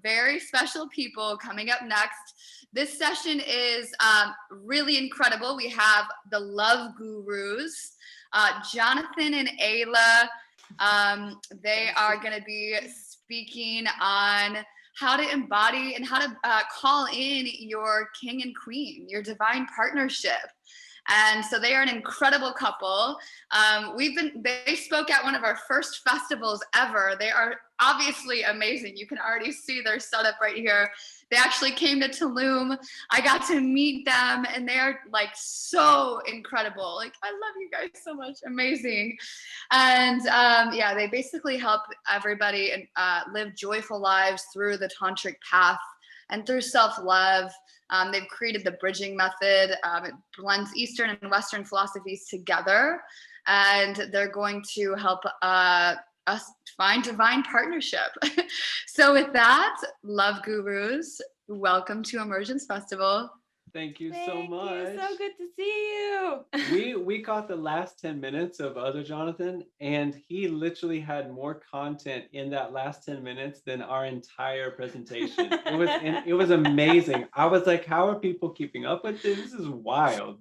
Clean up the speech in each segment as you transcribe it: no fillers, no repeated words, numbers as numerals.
very special people coming up next. This session is really incredible. We have the Love Gurus, Jonathan and Aila. They are going to be speaking on how to embody and how to call in your king and queen, your divine partnership. And so they are an incredible couple. They spoke at one of our first festivals ever. They are obviously amazing. You can already see their setup right here. They actually came to Tulum. I got to meet them and they are like so incredible. Like, I love you guys so much. Amazing. And yeah, they basically help everybody live joyful lives through the tantric path and through self-love. They've created the bridging method. It blends Eastern and Western philosophies together, and they're going to help us find divine partnership. So with that, Love Gurus, welcome to Emergence Festival. Thank you so much. You. So good to see you. We caught the last 10 minutes of other Jonathan, and he literally had more content in that last 10 minutes than our entire presentation. It was amazing. I was like, how are people keeping up with this? This is wild.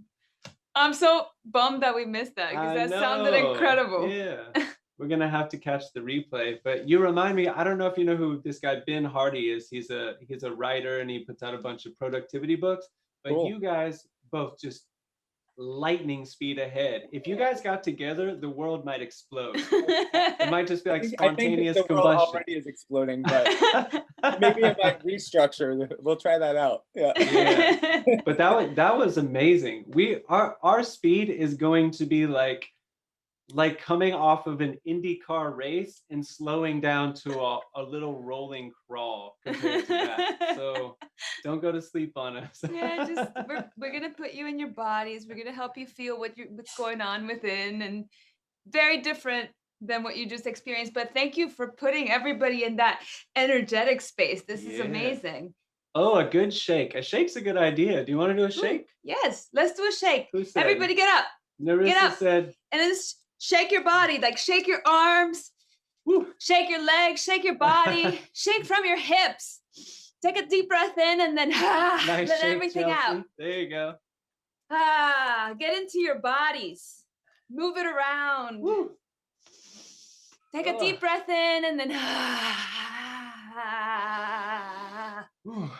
I'm so bummed that we missed that because that sounded incredible. Yeah. We're gonna have to catch the replay. But you remind me, I don't know if you know who this guy Ben Hardy is. He's a writer and he puts out a bunch of productivity books. But cool. You guys both just lightning speed ahead. If you guys got together, the world might explode. It might just be like spontaneous combustion. The world already is exploding, but maybe it might restructure. We'll try that out. Yeah. But that was amazing. Our speed is going to be like coming off of an IndyCar race and slowing down to a little rolling crawl compared to that. So don't go to sleep on us. Yeah, we're gonna put you in your bodies. We're gonna help you feel what's going on within, and very different than what you just experienced. But thank you for putting everybody in that energetic space. This is amazing. Oh, a good shake. A shake's a good idea. Do you want to do a shake? Ooh, yes, let's do a shake. Who said? Everybody get up. Narissa get up. Said. And then shake your body, like shake your arms, shake your legs, shake your body, shake from your hips. Take a deep breath in and then nice let shake, everything Chelsea. out. There you go. Get into your bodies. Move it around. Woo. Take a deep breath in and then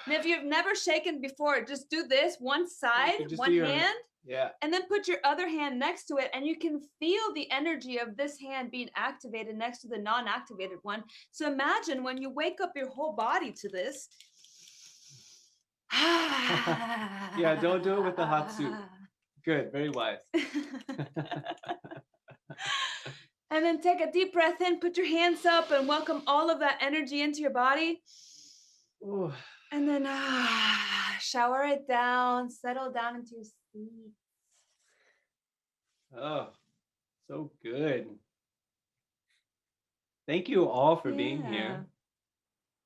and if you've never shaken before, just do this one side, one hand. Yeah. And then put your other hand next to it and you can feel the energy of this hand being activated next to the non-activated one. So imagine when you wake up your whole body to this. Yeah, don't do it with the hot soup. Good, very wise. And then take a deep breath in, put your hands up and welcome all of that energy into your body. Ooh. And then shower it down, settle down into your seat. Oh, so good. Thank you all for being here.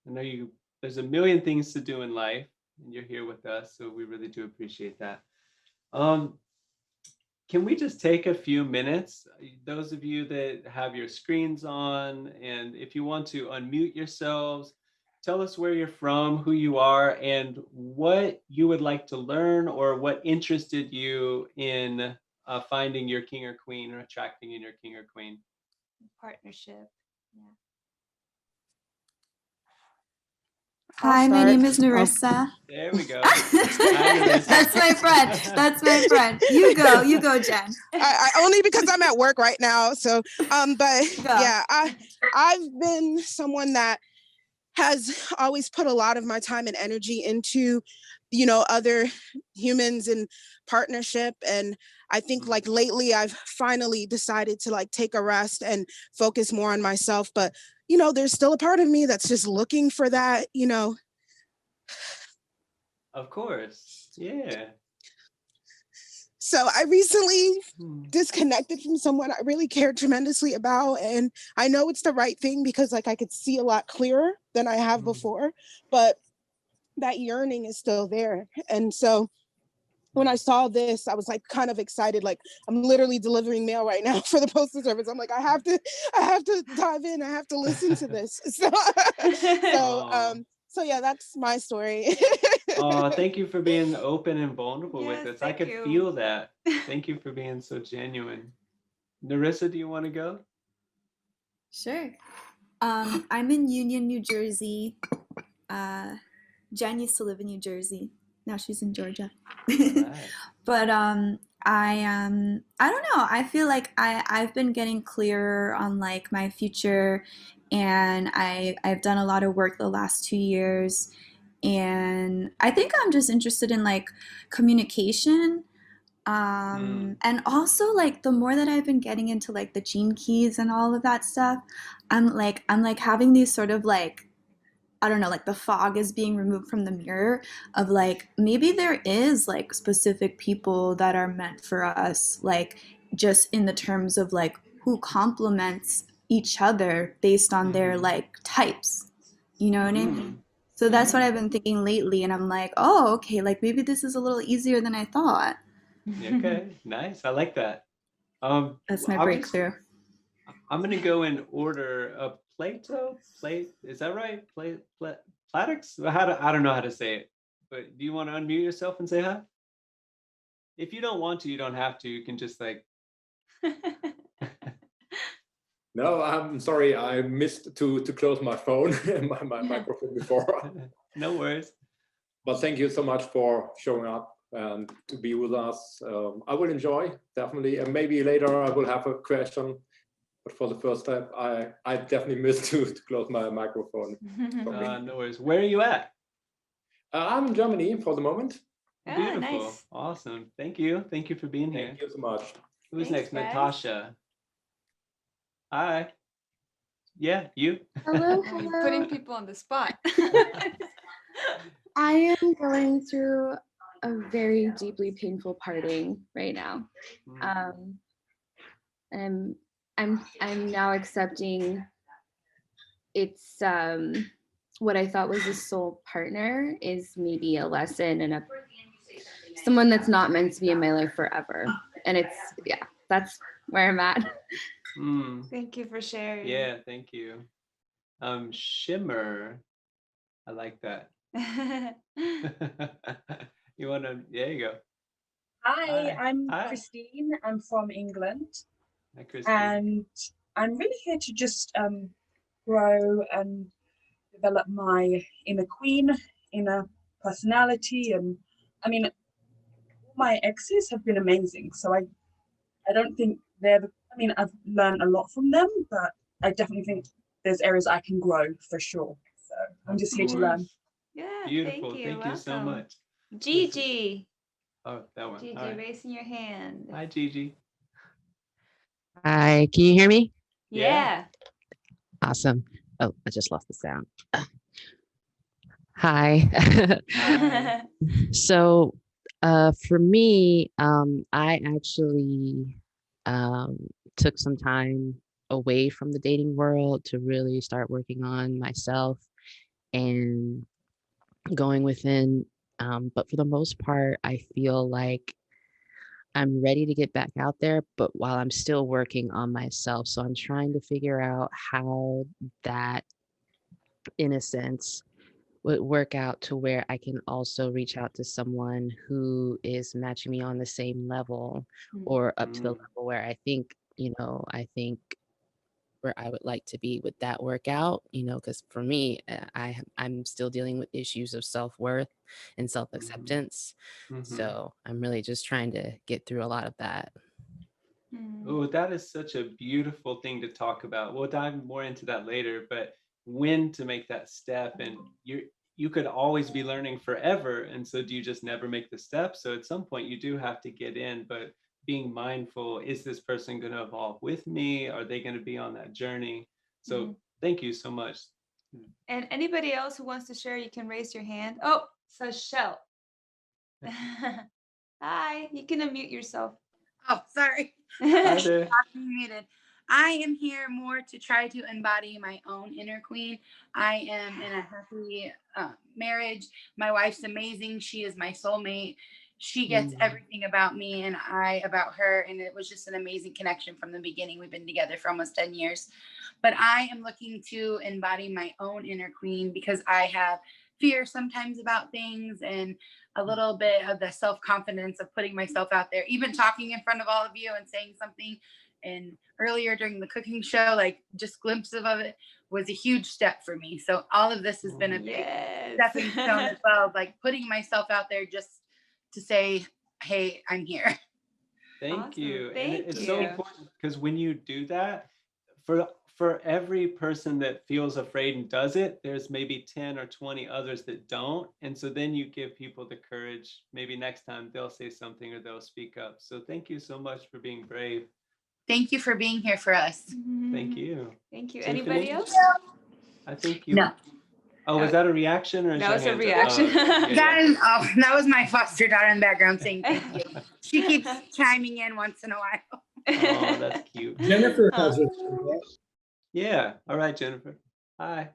I know there's a million things to do in life and you're here with us, so we really do appreciate that. Can we just take a few minutes, those of you that have your screens on, and if you want to unmute yourselves, tell us where you're from, who you are, and what you would like to learn or what interested you in finding your king or queen or attracting in your king or queen. Partnership. Yeah. Hi, my name is Narissa. There we go. That's my friend. That's my friend. You go, Jen. I only because I'm at work right now. So, yeah, I've been someone that has always put a lot of my time and energy into, other humans and partnership. And I think like lately I've finally decided to like take a rest and focus more on myself. But, there's still a part of me that's just looking for that, Of course. Yeah. So I recently disconnected from someone I really cared tremendously about. And I know it's the right thing because like I could see a lot clearer than I have before, but that yearning is still there. And so when I saw this, I was like kind of excited. Like I'm literally delivering mail right now for the postal service. I'm like, I have to dive in. I have to listen to this. So So yeah, that's my story. Oh, thank you for being open and vulnerable with Yes, us. I thank could you. feel that. Thank you for being so genuine. Narissa, do you want to go? Sure. I'm in Union, New Jersey. Jen used to live in New Jersey. Now she's in Georgia. Right. But I don't know. I feel like I've been getting clearer on like my future, and I've done a lot of work the last 2 years, and I think I'm just interested in like communication. And also like the more that I've been getting into like the gene keys and all of that stuff, I'm like having these sort of like, I don't know, like the fog is being removed from the mirror of like maybe there is like specific people that are meant for us, like just in the terms of like who complements each other based on their like types. You know what I mean? So that's what I've been thinking lately, and I'm like, oh, okay, like maybe this is a little easier than I thought. Okay, nice. I like that. That's my I'm breakthrough. gonna go in order of is that right? Platix? I don't know how to say it. But do you want to unmute yourself and say hi? If you don't want to, you don't have to. You can just like. No, I'm sorry. I missed to close my phone, my microphone before. No worries. But thank you so much for showing up and to be with us. I will enjoy, definitely. And maybe later I will have a question. But for the first time, I definitely missed to close my microphone. No worries. Where are you at? I'm in Germany for the moment. Beautiful. Nice. Awesome. Thank you. Thank you for being here. Thank you so much. Who's Thanks, next? guys. Natasha. Hi. Yeah, you. Hello, You're hello. putting people on the spot. I am going through a very deeply painful parting right now. And I'm now accepting it's what I thought was a soul partner is maybe a lesson and someone that's not meant to be in my life forever. And that's where I'm at. Thank you for sharing. Yeah, thank you. Shimmer. I like that. You want to? There you go. Hi, I'm Hi. Christine. I'm from England. Hi, Christine. And I'm really here to just grow and develop my inner queen, inner personality. And I mean, my exes have been amazing. So I don't think I've learned a lot from them, but I definitely think there's areas I can grow for sure. So I'm just here to learn. Yeah, Beautiful. thank you. Thank you so Welcome. much. Gigi. Oh, that one. Gigi, All right. raising your hand. Hi, Gigi. Hi, can you hear me? Yeah. Awesome. Oh, I just lost the sound. Hi. Hi. So, for me, I actually took some time away from the dating world to really start working on myself and going within. But for the most part, I feel like I'm ready to get back out there, but while I'm still working on myself. So I'm trying to figure out how that, in a sense, would work out to where I can also reach out to someone who is matching me on the same level or up to the level where I think where I would like to be with that workout, because for me, I'm still dealing with issues of self-worth and self-acceptance. So I'm really just trying to get through a lot of that. Oh, that is such a beautiful thing to talk about. We'll dive more into that later, but when to make that step, and you could always be learning forever. And so do you just never make the step? So at some point you do have to get in, but being mindful, is this person going to evolve with me? Are they going to be on that journey? So thank you so much. And anybody else who wants to share, you can raise your hand. Oh, Sashel. Hi, you can unmute yourself. Oh, sorry. Hi there. Muted. I am here more to try to embody my own inner queen. I am in a happy marriage. My wife's amazing. She is my soulmate. She gets everything about me and I about her. And it was just an amazing connection from the beginning. We've been together for almost 10 years. But I am looking to embody my own inner queen because I have fear sometimes about things, and a little bit of the self-confidence of putting myself out there, even talking in front of all of you and saying something. And earlier during the cooking show, like just glimpses of it was a huge step for me. So all of this has been a big stepping stone as well, like putting myself out there just to say, hey, I'm here. Thank you. Thank And it's you. so important because when you do that, for every person that feels afraid and does it, there's maybe 10 or 20 others that don't. And so then you give people the courage. Maybe next time they'll say something or they'll speak up. So thank you so much for being brave. Thank you for being here for us. Thank you. Thank you. Tiffany? Anybody else? I think you. No. Oh, was that a reaction or is That your was a hands up? reaction. Oh, okay. Yeah, yeah. That was my foster daughter in the background saying thank you. She keeps chiming in once in a while. Oh, that's cute. Jennifer has her hand up. Yeah. All right, Jennifer. Hi.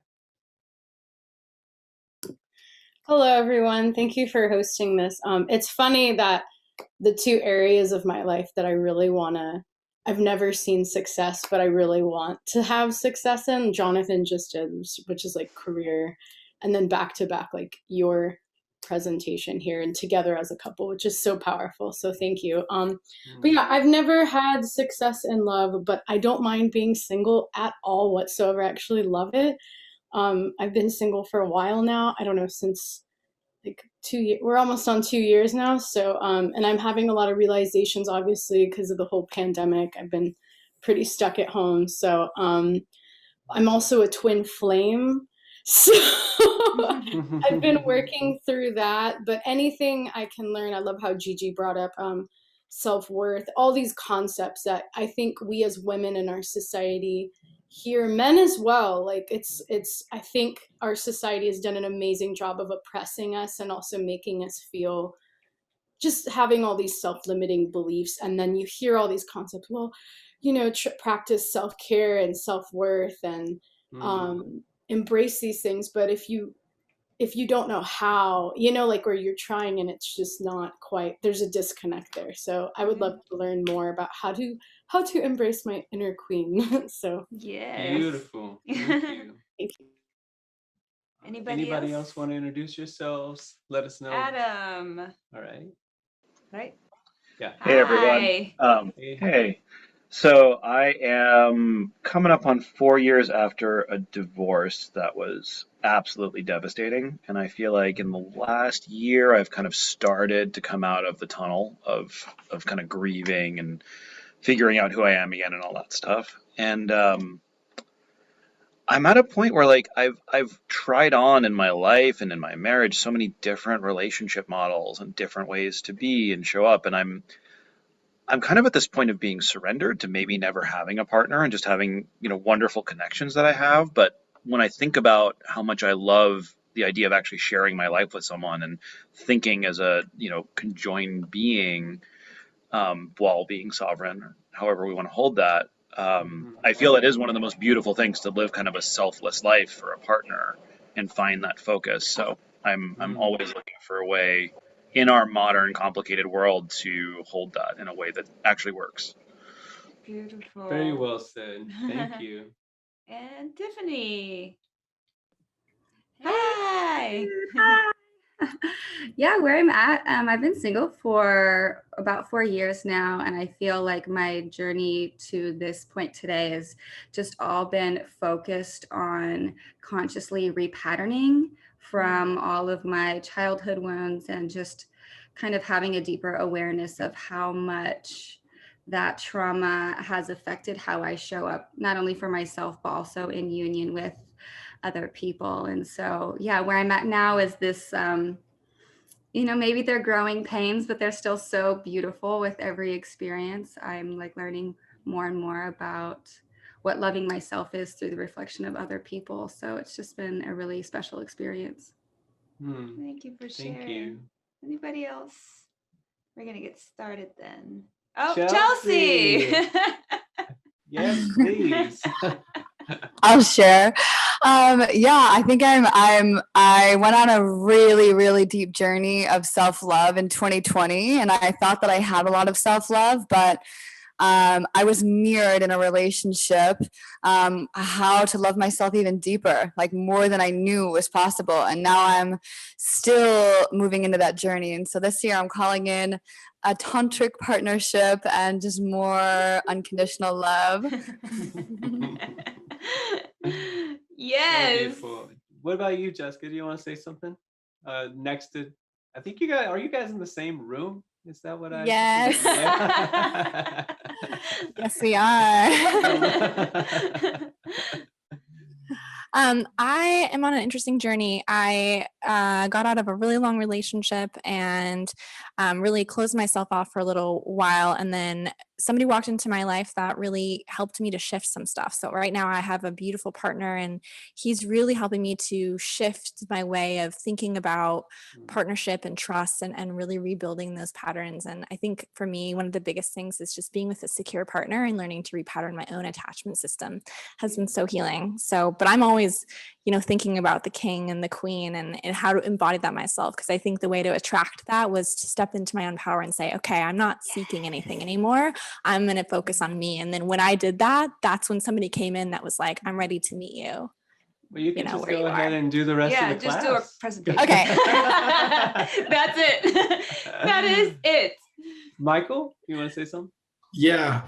Hello, everyone. Thank you for hosting this. It's funny that the two areas of my life that I really I've never seen success, but I really want to have success in, Jonathan just did, which is like career, and then back to back, like your presentation here and together as a couple, which is so powerful. So thank you. But yeah, I've never had success in love, but I don't mind being single at all whatsoever. I actually love it. I've been single for a while now. I don't know, since like 2 years, we're almost on 2 years now. So, and I'm having a lot of realizations, obviously, because of the whole pandemic. I've been pretty stuck at home. So, I'm also a twin flame. So I've been working through that, but anything I can learn, I love how Gigi brought up self-worth, all these concepts that I think we as women in our society hear, men as well, like I think our society has done an amazing job of oppressing us and also making us feel just having all these self-limiting beliefs. And then you hear all these concepts, well, practice self-care and self-worth and embrace these things. But if you don't know how, like where you're trying and it's just not quite, there's a disconnect there. So I would love to learn more about how to embrace my inner queen. So yes. Beautiful. Thank you. Thank you. Anybody else want to introduce yourselves? Let us know. Adam. All right. Right? Yeah. Hey, everyone. Hey. So I am coming up on 4 years after a divorce that was absolutely devastating. And I feel like in the last year, I've kind of started to come out of the tunnel of kind of grieving and figuring out who I am again and all that stuff. And I'm at a point where like I've tried on in my life and in my marriage so many different relationship models and different ways to be and show up. And I'm kind of at this point of being surrendered to maybe never having a partner and just having, wonderful connections that I have. But when I think about how much I love the idea of actually sharing my life with someone and thinking as a, conjoined being, while being sovereign, however we want to hold that, I feel it is one of the most beautiful things to live kind of a selfless life for a partner and find that focus. So I'm always looking for a way in our modern, complicated world to hold that in a way that actually works. Beautiful. Very well said. Thank you. And Tiffany. Hi. Yeah, where I'm at, I've been single for about 4 years now, and I feel like my journey to this point today has just all been focused on consciously repatterning from all of my childhood wounds and just kind of having a deeper awareness of how much that trauma has affected how I show up, not only for myself, but also in union with other people. And so, yeah, where I'm at now is this, maybe they're growing pains, but they're still so beautiful with every experience. I'm like learning more and more about what loving myself is through the reflection of other people. So it's just been a really special experience. Thank you for sharing. Thank you. Anybody else? We're going to get started then. Oh, Chelsea. Chelsea. Yes, please. I'll share. I think I went on a really, really deep journey of self-love in 2020, and I thought that I had a lot of self-love, but I was mirrored in a relationship, how to love myself even deeper, like more than I knew was possible. And now I'm still moving into that journey. And so this year I'm calling in a tantric partnership and just more unconditional love. Yes. So beautiful. What about you, Jessica? Do you want to say something? Next to, I think you guys, are you guys in the same room? Is that what I? Yes. Yeah. Yes, we are. I am on an interesting journey. I got out of a really long relationship and really closed myself off for a little while. And then somebody walked into my life that really helped me to shift some stuff. So right now I have a beautiful partner, and he's really helping me to shift my way of thinking about partnership and trust, and really rebuilding those patterns. And I think for me, one of the biggest things is just being with a secure partner and learning to repattern my own attachment system has been so healing. So, but I'm always, thinking about the king and the queen and how to embody that myself. Because I think the way to attract that was to step into my own power and say, okay, I'm not seeking anything anymore. I'm going to focus on me. And then when I did that, that's when somebody came in that was like, I'm ready to meet you. Well, you can just go ahead and do the rest of the class. Yeah, just do a presentation. Okay. That's it. That is it. Michael, you want to say something? Yeah,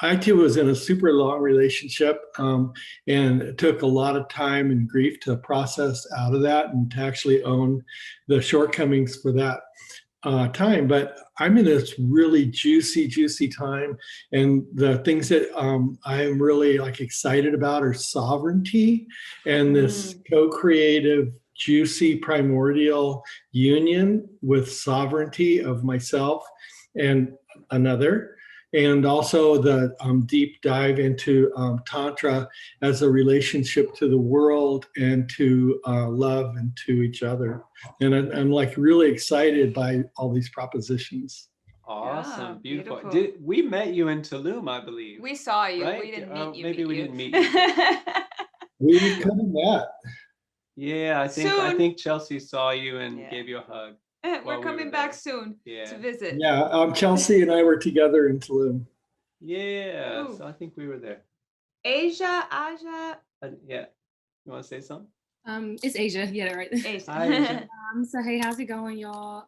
I too was in a super long relationship, and it took a lot of time and grief to process out of that and to actually own the shortcomings for that time. But I'm in this really juicy time, and the things that I am really excited about are sovereignty and this co-creative, juicy, primordial union with sovereignty of myself and another, and also the deep dive into Tantra as a relationship to the world and to love and to each other. And I'm really excited by all these propositions. Awesome, Yeah, beautiful. beautiful. We met you in Tulum, I believe. We saw you. Right? We didn't meet you. Maybe we you. didn't meet you. We could have met. Yeah, I Soon. think Chelsea saw you and gave you a hug. We're while we coming were back there. soon Yeah. to visit. Yeah, Chelsea and I were together in Tulum. Yeah, Ooh. so I think we were there. Aja. Yeah. You want to say something? It's Asia. Yeah, right. Asia. Hi, Asia. So hey, how's it going, y'all?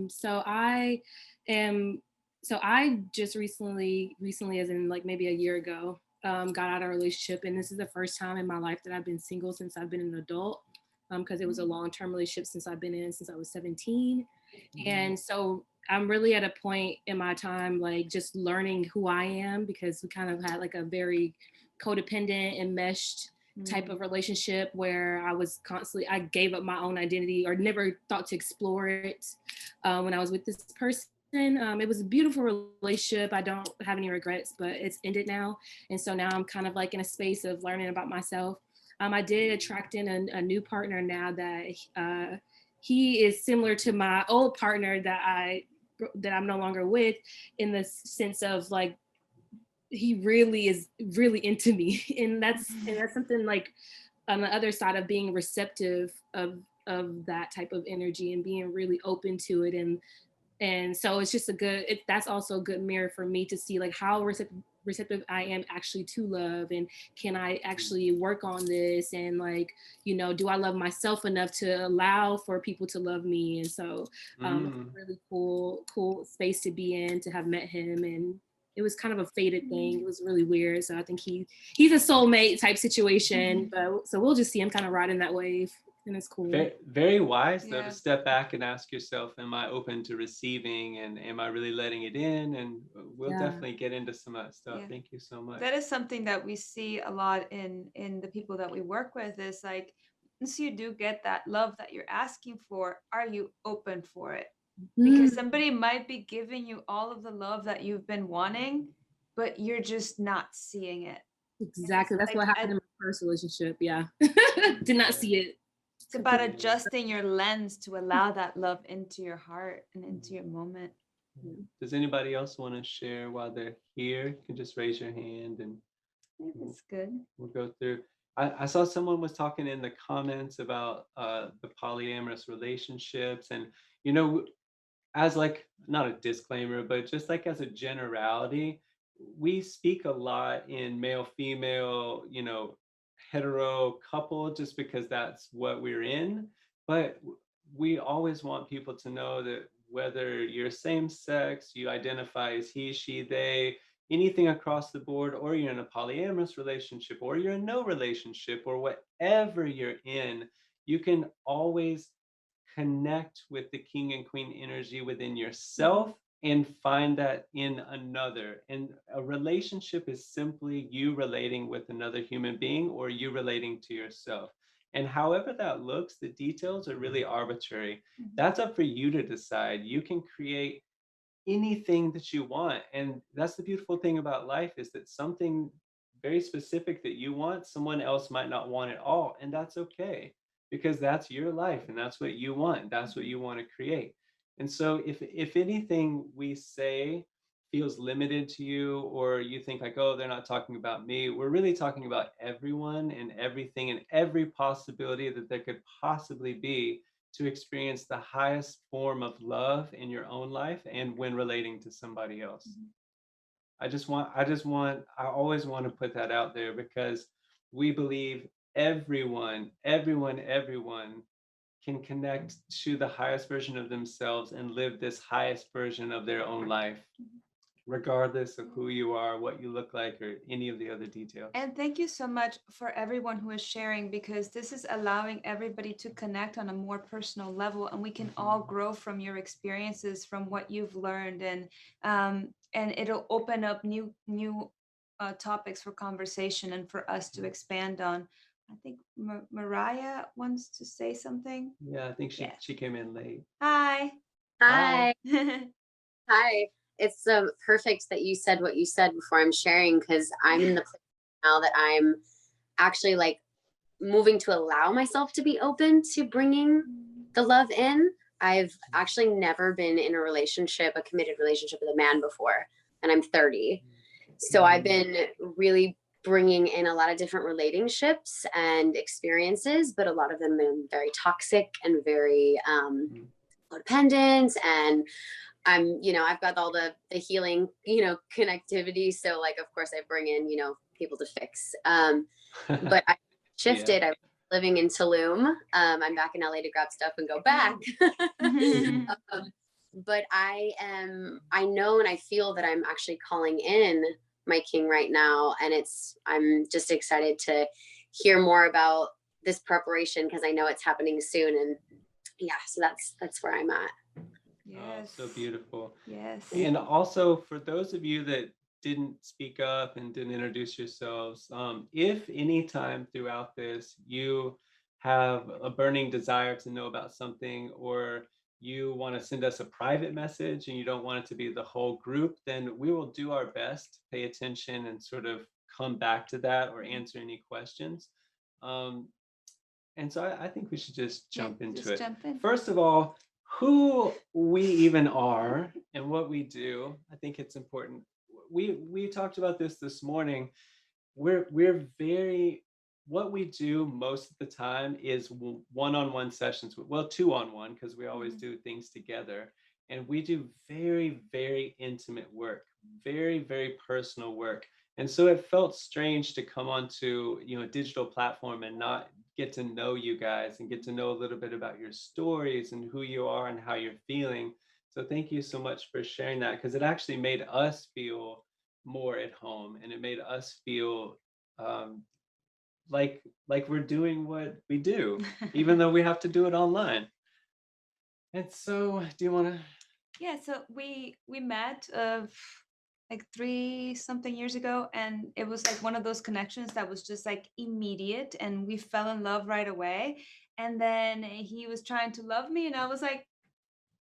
So I just recently, as in maybe a year ago, got out of a relationship, and this is the first time in my life that I've been single since I've been an adult. Because it was a long-term relationship since I was 17. And so I'm really at a point in my time, just learning who I am, because we kind of had a very codependent and meshed type of relationship where I gave up my own identity or never thought to explore it when I was with this person. It was a beautiful relationship. I don't have any regrets, but it's ended now. And so now I'm kind of in a space of learning about myself. I did attract in a new partner now that he is similar to my old partner that I'm no longer with, in the sense of he really is really into me, and that's something on the other side of being receptive of that type of energy and being really open to it. And so it's just that's also a good mirror for me to see how receptive I am actually to love, and can I actually work on this, and do I love myself enough to allow for people to love me? And so it's a really cool space to be in, to have met him. And it was kind of a fated thing. It was really weird. So I think he's a soulmate type situation, but so we'll just see him kind of riding that wave. And it's cool. Very, very wise though to step back and ask yourself, am I open to receiving, and am I really letting it in? And we'll definitely get into some of that stuff. Yeah. Thank you so much. That is something that we see a lot in the people that we work with, is once you do get that love that you're asking for, are you open for it? Because somebody might be giving you all of the love that you've been wanting, but you're just not seeing it. Exactly. That's what happened in my first relationship. Yeah. Did not see it. It's about adjusting your lens to allow that love into your heart and into your moment. Does anybody else want to share while they're here? You can just raise your hand and that's good. We'll go through. I saw someone was talking in the comments about the polyamorous relationships, and as like not a disclaimer, but just like as a generality, we speak a lot in male female, hetero couple just because that's what we're in. But we always want people to know that whether you're same sex, you identify as he, she, they, anything across the board, or you're in a polyamorous relationship, or you're in no relationship, or whatever you're in, you can always connect with the king and queen energy within yourself and find that in another. And a relationship is simply you relating with another human being or you relating to yourself. And however that looks, the details are really arbitrary. That's up for you to decide. You can create anything that you want. And that's the beautiful thing about life, is that something very specific that you want, someone else might not want at all. And that's okay, because that's your life and that's what you want. That's what you want to create. And so if anything we say feels limited to you, or you think like, oh, they're not talking about me, we're really talking about everyone and everything and every possibility that there could possibly be to experience the highest form of love in your own life and when relating to somebody else. I always want to put that out there, because we believe everyone can connect to the highest version of themselves and live this highest version of their own life, regardless of who you are, what you look like, or any of the other details. And thank you so much for everyone who is sharing, because this is allowing everybody to connect on a more personal level, and we can all grow from your experiences, from what you've learned, and it'll open up new topics for conversation and for us to expand on. I think Mariah wants to say something. Yeah, I think she came in late. Hi. Hi. Hi. It's perfect that you said what you said before I'm sharing, because I'm in the place now that I'm actually like moving to allow myself to be open to bringing the love in. I've actually never been in a relationship, a committed relationship with a man before, and I'm 30. So I've been really bringing in a lot of different relationships and experiences, but a lot of them been very toxic and very codependent. And I've got all the healing, connectivity. So like, of course I bring in, people to fix. But I shifted. I was living in Tulum. I'm back in LA to grab stuff and go back. But I know and I feel that I'm actually calling in my king right now. And I'm just excited to hear more about this preparation, because I know it's happening soon. And yeah, so that's where I'm at. Yes. Oh, so beautiful. Yes. And also, for those of you that didn't speak up and didn't introduce yourselves, if any time throughout this you have a burning desire to know about something, or you want to send us a private message and you don't want it to be the whole group, then we will do our best to pay attention and sort of come back to that or answer any questions. And so I think we should just jump into it. Jump in. First of all, who we even are and what we do, I think it's important. We talked about this morning. We're very, what we do most of the time is one-on-one sessions, well, two-on-one, because we always do things together. And we do very, very intimate work, very, very personal work. And so it felt strange to come onto, a digital platform and not get to know you guys and get to know a little bit about your stories and who you are and how you're feeling. So thank you so much for sharing that, because it actually made us feel more at home, and it made us feel like we're doing what we do, even though we have to do it online. And so, do you want to? Yeah, so we met like 3-something years ago, and it was like one of those connections that was just like immediate, and we fell in love right away. And then he was trying to love me, and I was like,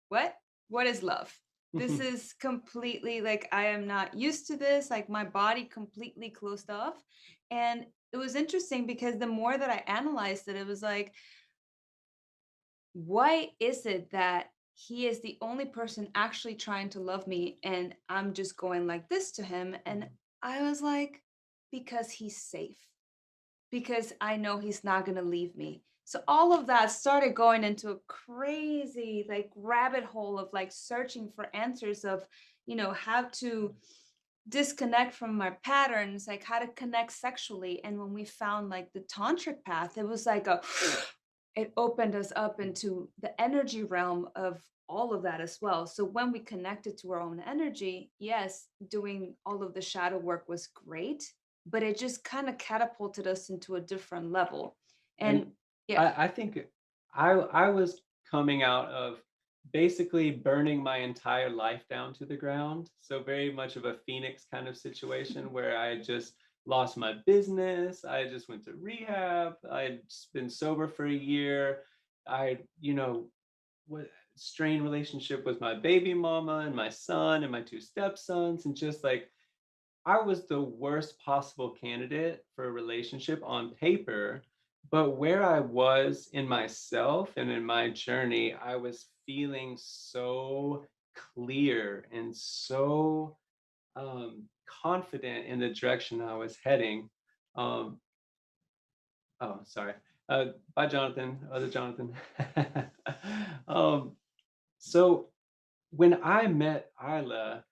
what is love? This is completely like, I am not used to this, like my body completely closed off. And it was interesting, because the more that I analyzed it, it was like, why is it that he is the only person actually trying to love me, and I'm just going like this to him? And I was like, because he's safe, because I know he's not going to leave me, So all of that started going into a crazy like rabbit hole of like searching for answers of, how to disconnect from our patterns, like how to connect sexually. And when we found like the tantric path, it was like it opened us up into the energy realm of all of that as well. So when we connected to our own energy, yes, doing all of the shadow work was great, but it just kind of catapulted us into a different level. And yeah. I think I was coming out of basically burning my entire life down to the ground. So very much of a phoenix kind of situation where I just lost my business. I just went to rehab. I'd been sober for a year. I, what strained relationship with my baby mama and my son and my two stepsons, and just like I was the worst possible candidate for a relationship on paper, but where I was in myself and in my journey, I was feeling so clear and so confident in the direction I was heading. Um, oh, sorry. Bye, Jonathan. Other Jonathan. um, so when I met Isla,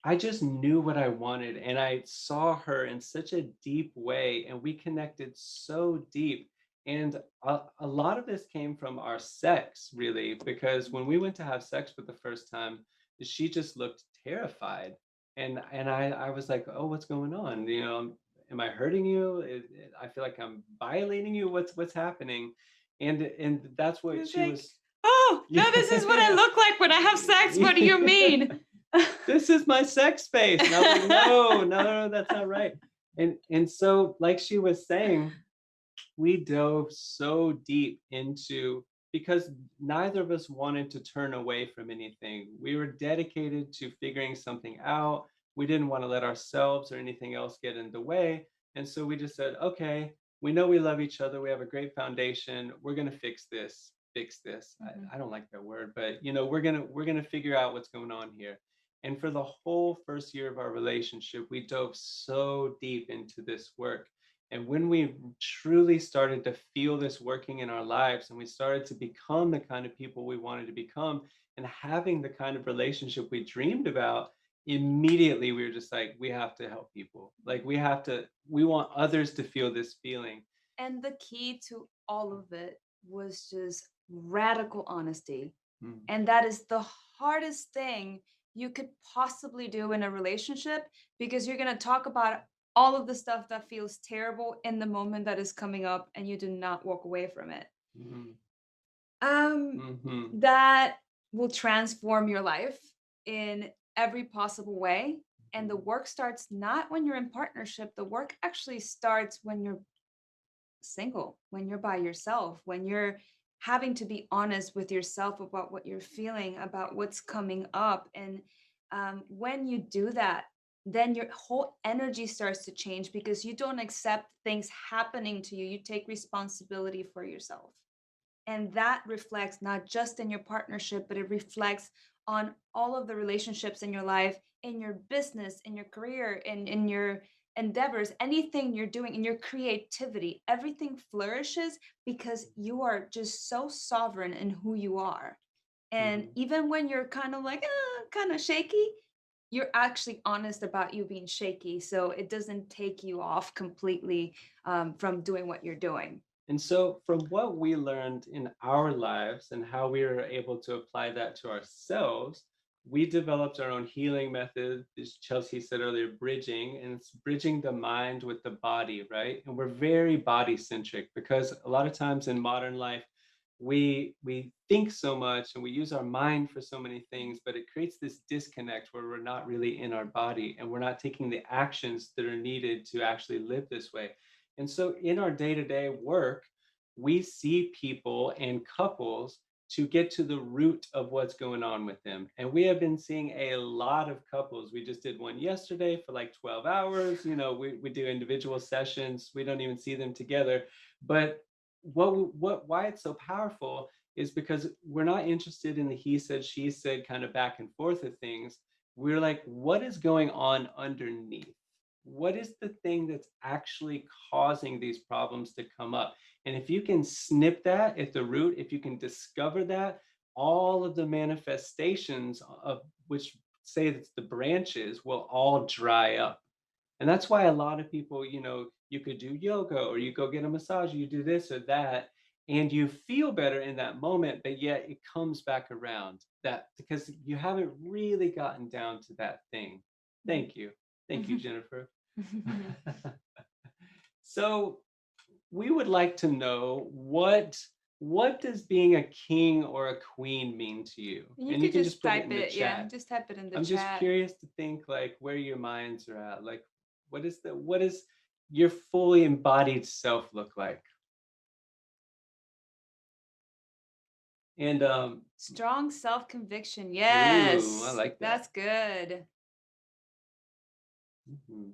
I just knew what I wanted, and I saw her in such a deep way, and we connected so deep. And a lot of this came from our sex, really, because when we went to have sex for the first time, she just looked terrified. And I was like, oh, what's going on? Am I hurting you? I feel like I'm violating you. What's happening? And that's what she was. Oh, no, this is what I look like when I have sex. What do you mean? This is my sex space. And I was like, no, that's not right. And so, like she was saying, we dove so deep into, because neither of us wanted to turn away from anything. We were dedicated to figuring something out. We didn't want to let ourselves or anything else get in the way. And so we just said, okay, we know we love each other. We have a great foundation. We're going to fix this. I don't like that word, but we're gonna figure out what's going on here. And for the whole first year of our relationship, we dove so deep into this work. And when we truly started to feel this working in our lives, and we started to become the kind of people we wanted to become, and having the kind of relationship we dreamed about, immediately we were just like, we have to help people. Like we want others to feel this feeling. And the key to all of it was just radical honesty. And that is the hardest thing you could possibly do in a relationship, because you're going to talk about all of the stuff that feels terrible in the moment that is coming up, and you do not walk away from it. That will transform your life in every possible way. And the work starts not when you're in partnership. The work actually starts when you're single, when you're by yourself, when you're having to be honest with yourself about what you're feeling, about what's coming up. And when you do that, then your whole energy starts to change, because you don't accept things happening to you. You take responsibility for yourself. And that reflects not just in your partnership, but it reflects on all of the relationships in your life, in your business, in your career, in your endeavors, anything you're doing, in your creativity. Everything flourishes because you are just so sovereign in who you are. And even when you're kind of like, kind of shaky, you're actually honest about you being shaky. So it doesn't take you off completely from doing what you're doing. And so from what we learned in our lives and how we were able to apply that to ourselves, we developed our own healing method, as Chelsea said earlier, bridging, and it's bridging the mind with the body, right? And we're very body centric, because a lot of times in modern life, we think so much and we use our mind for so many things, but it creates this disconnect where we're not really in our body and we're not taking the actions that are needed to actually live this way. And so in our day-to-day work, we see people and couples to get to the root of what's going on with them. And we have been seeing a lot of couples. We just did one yesterday for like 12 hours. We do individual sessions. We don't even see them together. But why it's so powerful is because we're not interested in the he said, she said kind of back and forth of things. We're like, what is going on underneath? What is the thing that's actually causing these problems to come up? And if you can snip that at the root, if you can discover that, all of the manifestations of which say it's the branches will all dry up. And that's why a lot of people, you could do yoga or you go get a massage, you do this or that, and you feel better in that moment, but yet it comes back around that because you haven't really gotten down to that thing. Thank you. Thank you, Jennifer. So we would like to know what does being a king or a queen mean to you? You And could just put type in the it, yeah, chat. just type it in the I'm chat. just curious to think like where your minds are at. Like what is your fully embodied self look like? And strong self-conviction. Yes. ooh, I like that. That's good. Mm-hmm.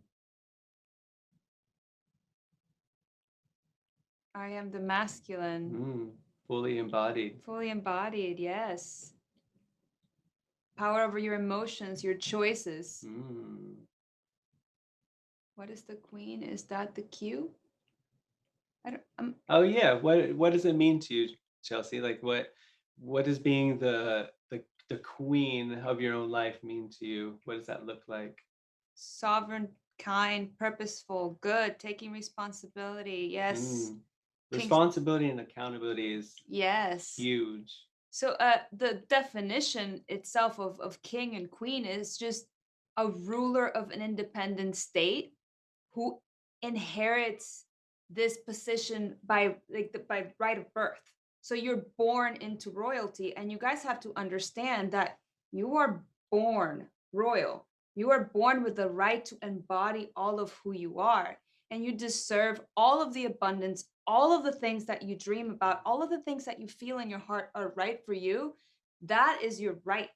I am the masculine. Fully embodied. Fully embodied, yes. Power over your emotions, your choices. What is the queen? Is that the Q? I don't. Oh yeah. What does it mean to you, Chelsea? Like what does being the queen of your own life mean to you? What does that look like? Sovereign, kind, purposeful, good, taking responsibility. Yes. Responsibility and accountability is huge. So the definition itself of king and queen is just a ruler of an independent state who inherits this position by by right of birth. So you're born into royalty, and you guys have to understand that you are born royal. You are born with the right to embody all of who you are, and you deserve all of the abundance, all of the things that you dream about, all of the things that you feel in your heart are right for you. That is your right.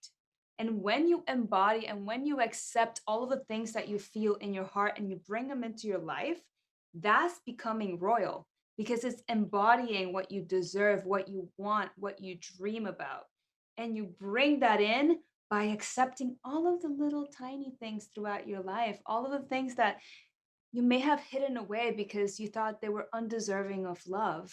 And when you embody and when you accept all of the things that you feel in your heart and you bring them into your life, that's becoming royal because it's embodying what you deserve, what you want, what you dream about. And you bring that in by accepting all of the little tiny things throughout your life, all of the things that you may have hidden away because you thought they were undeserving of love.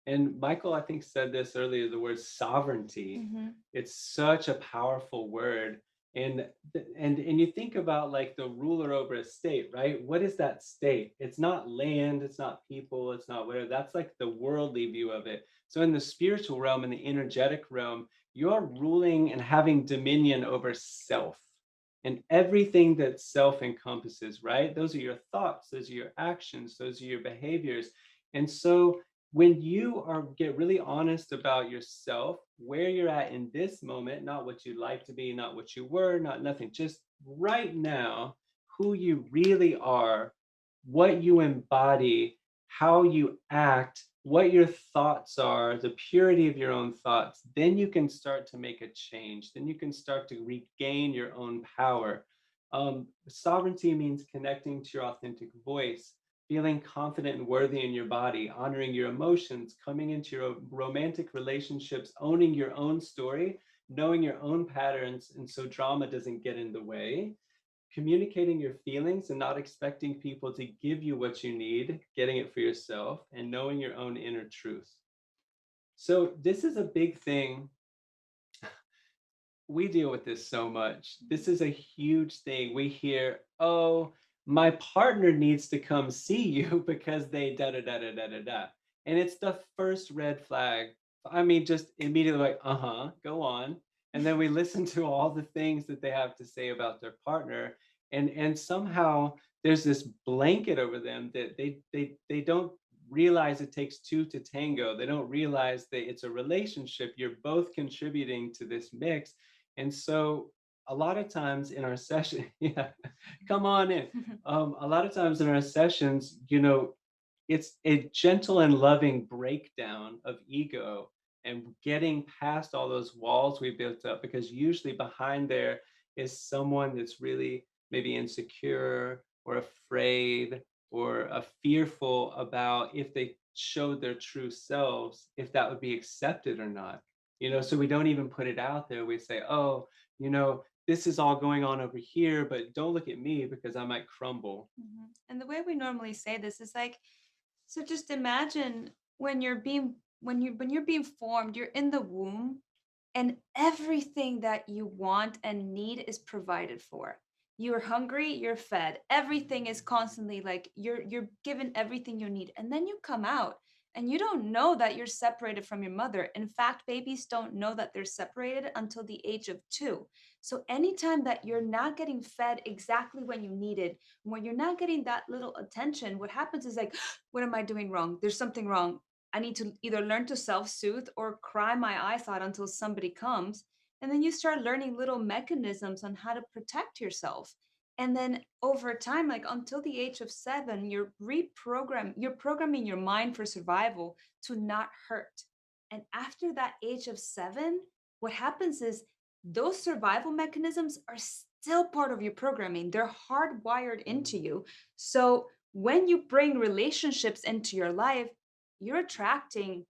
And Michael, I think, said this earlier, the word sovereignty. It's such a powerful word. And you think about like the ruler over a state, right? What is that state? It's not land, it's not people, it's not whatever. That's like the worldly view of it. So in the spiritual realm, in the energetic realm, you're ruling and having dominion over self and everything that self encompasses, right? Those are your thoughts, those are your actions, those are your behaviors. And so when you get really honest about yourself, where you're at in this moment, not what you'd like to be, not what you were, not nothing, just right now, who you really are, what you embody, how you act, what your thoughts are, the purity of your own thoughts, then you can start to make a change. Then you can start to regain your own power. Sovereignty means connecting to your authentic voice, feeling confident and worthy in your body, honoring your emotions, coming into your romantic relationships, owning your own story, knowing your own patterns, and so drama doesn't get in the way, communicating your feelings and not expecting people to give you what you need, getting it for yourself, and knowing your own inner truth. So this is a big thing. We deal with this so much. This is a huge thing. We hear, oh, my partner needs to come see you because they da da da da da da da. And it's the first red flag. I mean, just immediately like, go on. And then we listen to all the things that they have to say about their partner. And somehow there's this blanket over them that they don't realize it takes two to tango. They don't realize that it's a relationship. You're both contributing to this mix. And so a lot of times in our session, come on in. A lot of times in our sessions, it's a gentle and loving breakdown of ego and getting past all those walls we built up, because usually behind there is someone that's really maybe insecure or afraid or fearful about if they showed their true selves, if that would be accepted or not. So we don't even put it out there. We say, oh, this is all going on over here, but don't look at me because I might crumble. And the way we normally say this is like, So just imagine when you're being formed, you're in the womb, and everything that you want and need is provided for. You're hungry, you're fed. Everything is constantly like you're given everything you need. And then you come out and you don't know that you're separated from your mother. In fact, babies don't know that they're separated until the age of 2. So anytime that you're not getting fed exactly when you need it, when you're not getting that little attention, what happens is like, what am I doing wrong? There's something wrong. I need to either learn to self-soothe or cry my eyes out until somebody comes. And then you start learning little mechanisms on how to protect yourself. And then over time, like until the age of 7, you're programming your mind for survival to not hurt. And after that age of 7, what happens is those survival mechanisms are still part of your programming. They're hardwired into you. So when you bring relationships into your life, you're attracting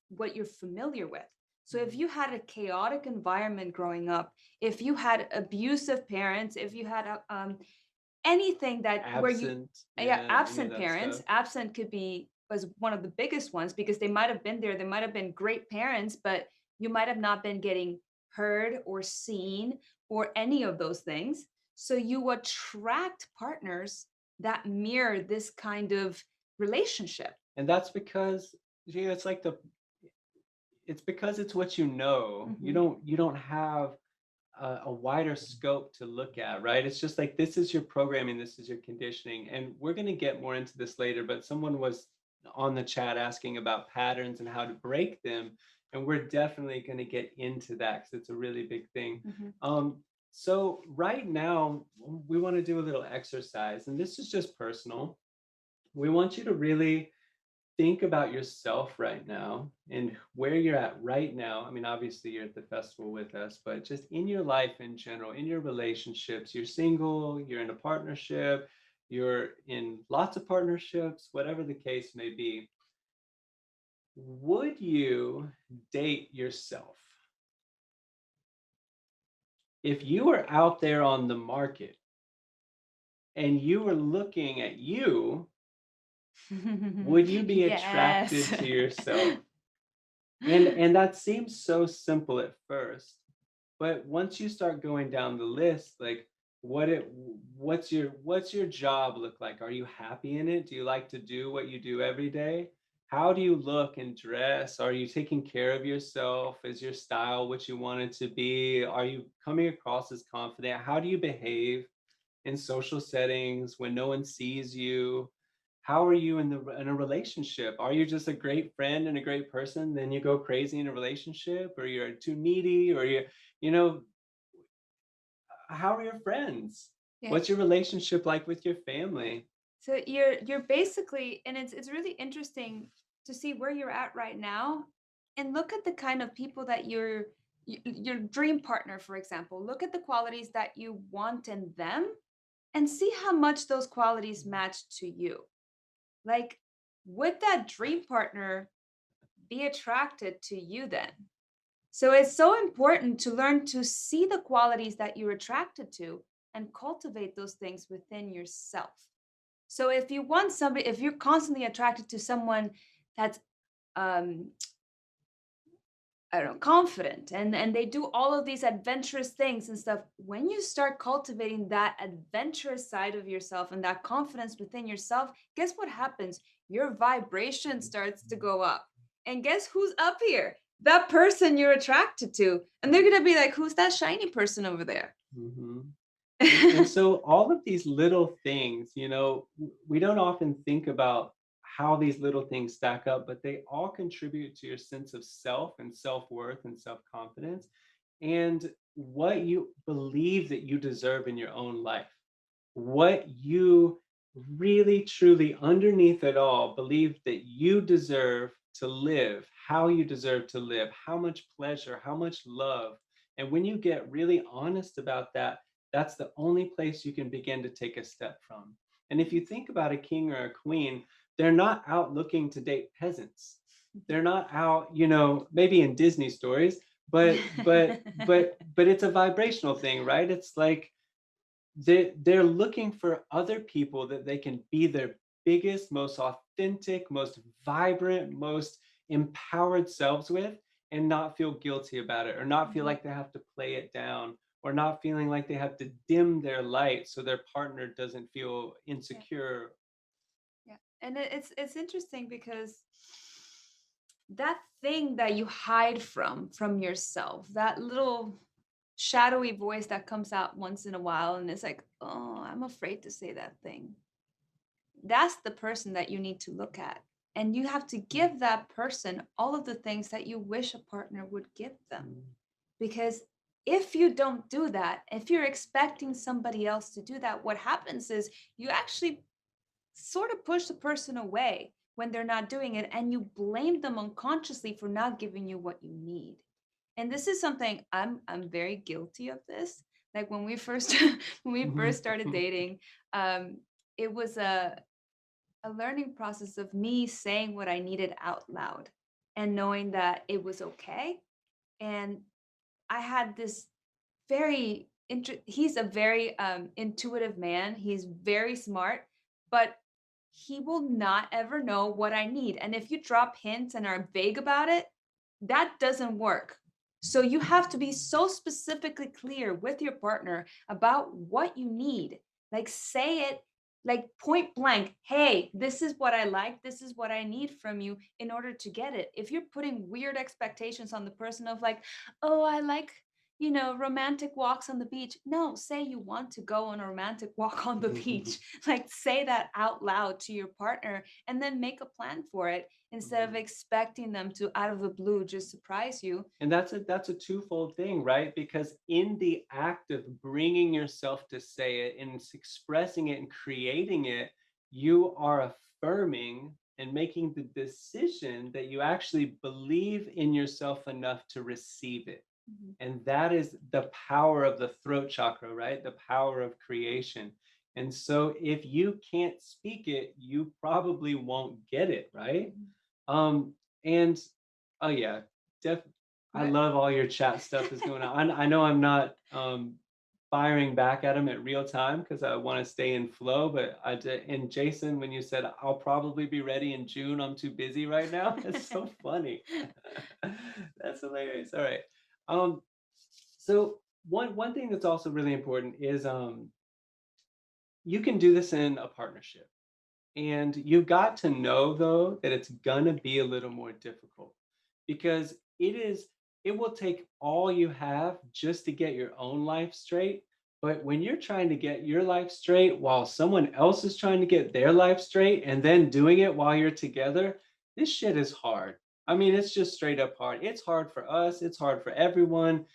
what you're familiar with. So if you had a chaotic environment growing up, if you had abusive parents, if you had anything that where you Absent, yeah, any of absent that parents, stuff. absent was one of the biggest ones because they might have been there, they might have been great parents, but you might have not been getting heard or seen or any of those things. So you attract partners that mirror this kind of relationship. And that's because, it's like it's because it's what you know. You don't have a wider scope to look at, right? It's just like, this is your programming, this is your conditioning. And we're going to get more into this later, but someone was on the chat asking about patterns and how to break them. And we're definitely going to get into that because it's a really big thing. So right now, we want to do a little exercise, and this is just personal. We want you to really think about yourself right now and where you're at right now. I mean, obviously you're at the festival with us, but just in your life in general, in your relationships, you're single, you're in a partnership, you're in lots of partnerships, whatever the case may be. Would you date yourself? If you were out there on the market and you were looking at you, would you be attracted to yourself? And that seems so simple at first, but once you start going down the list, like what's your job look like? Are you happy in it? Do you like to do what you do every day? How do you look and dress? Are you taking care of yourself? Is your style what you want it to be? Are you coming across as confident? How do you behave in social settings when no one sees you? How are you in a relationship? Are you just a great friend and a great person, then you go crazy in a relationship, or you're too needy, or you know, how are your friends? Yeah. What's your relationship like with your family? So you're basically, and it's really interesting to see where you're at right now and look at the kind of people that your dream partner, for example. Look at the qualities that you want in them and see how much those qualities match to you. Like, would that dream partner be attracted to you then? So it's so important to learn to see the qualities that you're attracted to and cultivate those things within yourself. So if you want somebody, if you're constantly attracted to someone that's I don't know, confident and they do all of these adventurous things and stuff, when you start cultivating that adventurous side of yourself and that confidence within yourself, guess what happens? Your vibration starts to go up. And guess who's up here? That person you're attracted to. And they're gonna be like, who's that shiny person over there? And so all of these little things, we don't often think about how these little things stack up, but they all contribute to your sense of self and self-worth and self-confidence and what you believe that you deserve in your own life. What you really, truly, underneath it all, believe that you deserve to live, how you deserve to live, how much pleasure, how much love. And when you get really honest about that, that's the only place you can begin to take a step from. And if you think about a king or a queen, they're not out looking to date peasants. They're not out, maybe in Disney stories, but it's a vibrational thing, right? It's like they're looking for other people that they can be their biggest, most authentic, most vibrant, most empowered selves with, and not feel guilty about it, or not feel like they have to play it down, or not feeling like they have to dim their light so their partner doesn't feel insecure. Yeah. And it's interesting because that thing that you hide from yourself, that little shadowy voice that comes out once in a while and it's like, oh, I'm afraid to say that thing. That's the person that you need to look at. And you have to give that person all of the things that you wish a partner would give them. Because if you don't do that, if you're expecting somebody else to do that, what happens is you actually sort of push the person away when they're not doing it, and you blame them unconsciously for not giving you what you need. And this is something I'm very guilty of this. Like when we first when we first started dating, it was a learning process of me saying what I needed out loud and knowing that it was okay. And I had this he's a very intuitive man. He's very smart, but he will not ever know what I need. And if you drop hints and are vague about it, that doesn't work. So you have to be so specifically clear with your partner about what you need. Like say it like point blank, hey, this is what I like, this is what I need from you in order to get it. If you're putting weird expectations on the person of like, oh, I like, romantic walks on the beach. No, say you want to go on a romantic walk on the beach. Like say that out loud to your partner and then make a plan for it instead of expecting them to out of the blue just surprise you. And that's a twofold thing, right? Because in the act of bringing yourself to say it and expressing it and creating it, you are affirming and making the decision that you actually believe in yourself enough to receive it. And that is the power of the throat chakra, right? The power of creation. And so if you can't speak it, you probably won't get it, right? And oh yeah, I love all your chat stuff that's going on. I know I'm not firing back at them at real time because I want to stay in flow, but and Jason, when you said I'll probably be ready in June, I'm too busy right now. It's so funny. That's hilarious. All right. So one thing that's also really important is you can do this in a partnership. And you've got to know though that it's gonna be a little more difficult because it will take all you have just to get your own life straight. But when you're trying to get your life straight while someone else is trying to get their life straight and then doing it while you're together, this shit is hard. I mean, it's just straight up hard. It's hard for us, it's hard for everyone.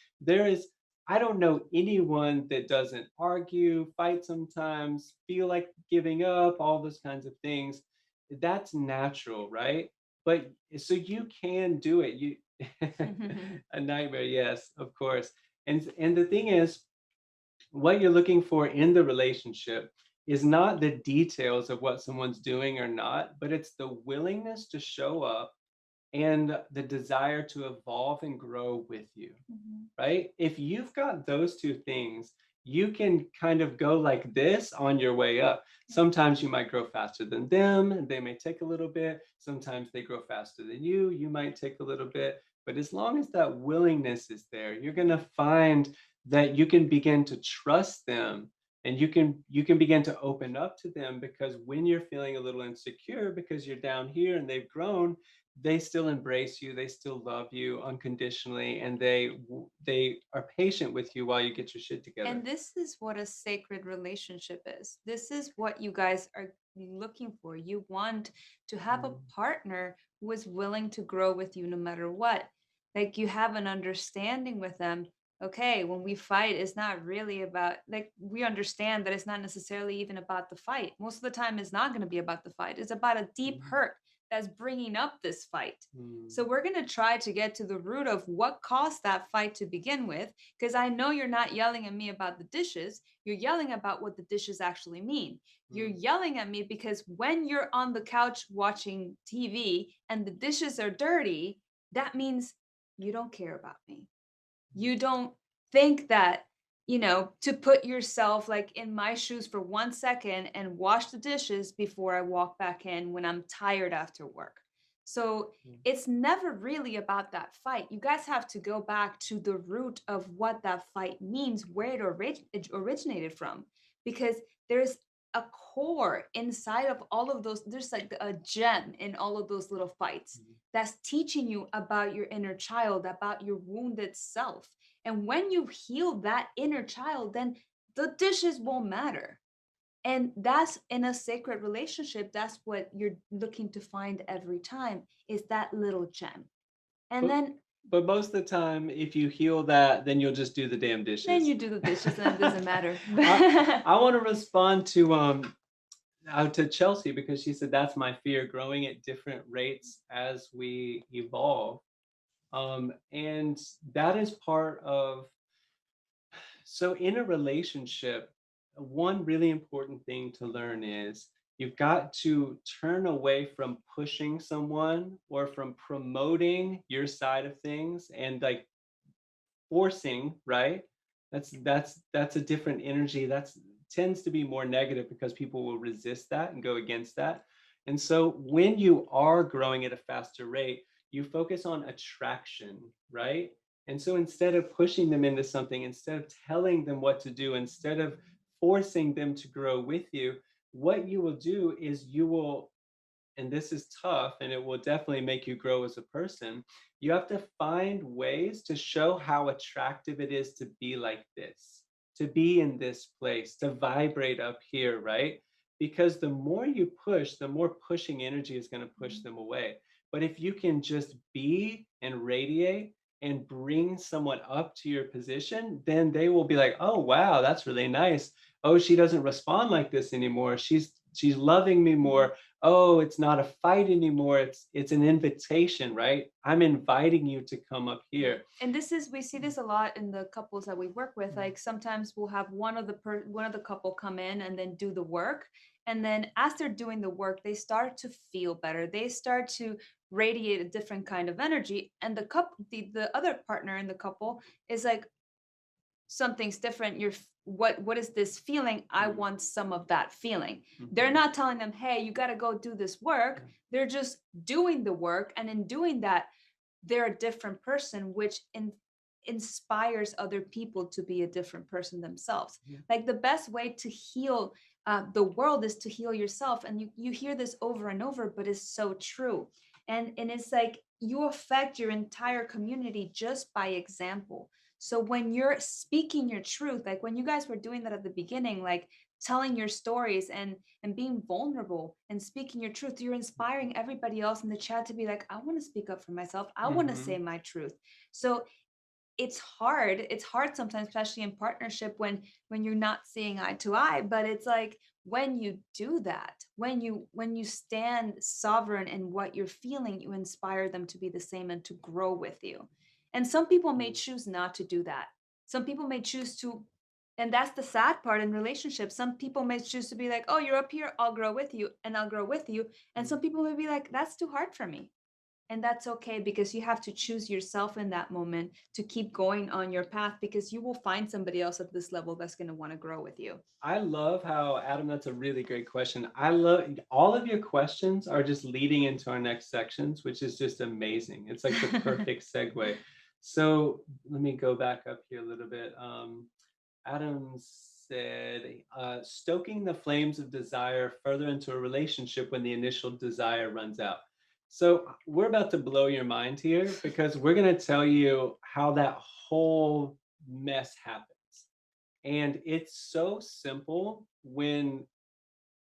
I don't know anyone that doesn't argue, fight sometimes, feel like giving up, all those kinds of things. That's natural, right? But so you can do it. You a nightmare, yes, of course. And the thing is, what you're looking for in the relationship is not the details of what someone's doing or not, but it's the willingness to show up and the desire to evolve and grow with you, right? If you've got those two things, you can kind of go like this on your way up. Sometimes you might grow faster than them, and they may take a little bit. Sometimes they grow faster than you might take a little bit. But as long as that willingness is there, you're going to find that you can begin to trust them and you can begin to open up to them because when you're feeling a little insecure because you're down here and they've grown, they still embrace you, they still love you unconditionally, and they are patient with you while you get your shit together. And this is what a sacred relationship is. This is what you guys are looking for. You want to have a partner who is willing to grow with you no matter what. Like you have an understanding with them. Okay, when we fight, it's not really about, like, we understand that it's not necessarily even about the fight. Most of the time, it's not going to be about the fight. It's about a deep hurt that's bringing up this fight. So we're going to try to get to the root of what caused that fight to begin with, because I know you're not yelling at me about the dishes. You're yelling about what the dishes actually mean. You're yelling at me because when you're on the couch watching TV and the dishes are dirty, that means you don't care about me. You don't think that you know, to put yourself like in my shoes for 1 second and wash the dishes before I walk back in when I'm tired after work. So it's never really about that fight. You guys have to go back to the root of what that fight means, where it originated from, because there's a core inside of all of those. There's like a gem in all of those little fights that's teaching you about your inner child, about your wounded self. And when you heal that inner child, then the dishes won't matter. And that's in a sacred relationship. That's what you're looking to find every time is that little gem. And But, then but most of the time, if you heal that, then you'll just do the damn dishes. then you do the dishes and it doesn't matter. I want to respond to Chelsea because she said that's my fear, growing at different rates as we evolve. And that is part of, so in a relationship, one really important thing to learn is you've got to turn away from pushing someone or from promoting your side of things and like forcing, right? That's a different energy. That's tends to be more negative because people will resist that and go against that. And so when you are growing at a faster rate, you focus on attraction, right? And so instead of pushing them into something, instead of telling them what to do, instead of forcing them to grow with you, what you will do is you will, and this is tough and it will definitely make you grow as a person, you have to find ways to show how attractive it is to be like this, to be in this place, to vibrate up here, right? Because the more you push, the more pushing energy is going to push them away. But if you can just be and radiate and bring someone up to your position, then they will be like, oh, wow, that's really nice. Oh, she doesn't respond like this anymore. She's loving me more. Oh, it's not a fight anymore. It's an invitation, right? I'm inviting you to come up here. And this is, we see this a lot in the couples that we work with. Like sometimes we'll have one of the couple come in and then do the work, and then as they're doing the work, they start to feel better. They start to radiate a different kind of energy, and the other partner in the couple is like, something's different. What is this feeling? I want some of that feeling. They're not telling them, hey, you got to go do this work. They're just doing the work, and in doing that, they're a different person, which inspires other people to be a different person themselves. Like the best way to heal the world is to heal yourself. And you hear this over and over, but it's so true. And it's like you affect your entire community just by example. So when you're speaking your truth, like when you guys were doing that at the beginning, like telling your stories and being vulnerable and speaking your truth, you're inspiring everybody else in the chat to be like, I want to speak up for myself. I want to say my truth. So it's hard sometimes, especially in partnership, when you're not seeing eye to eye. But it's like when you do that, when you stand sovereign in what you're feeling, you inspire them to be the same and to grow with you. And some people may choose not to do that. Some people may choose to, and that's the sad part in relationships. Some people may choose to be like, oh, you're up here, I'll grow with you, and I'll grow with you. And some people may be like, that's too hard for me. And that's okay, because you have to choose yourself in that moment to keep going on your path, because you will find somebody else at this level that's going to want to grow with you. I love how, Adam, that's a really great question. I love all of your questions are just leading into our next sections, which is just amazing. It's like the perfect segue. So let me go back up here a little bit. Adam said, stoking the flames of desire further into a relationship when the initial desire runs out. So we're about to blow your mind here, because we're going to tell you how that whole mess happens. And it's so simple when,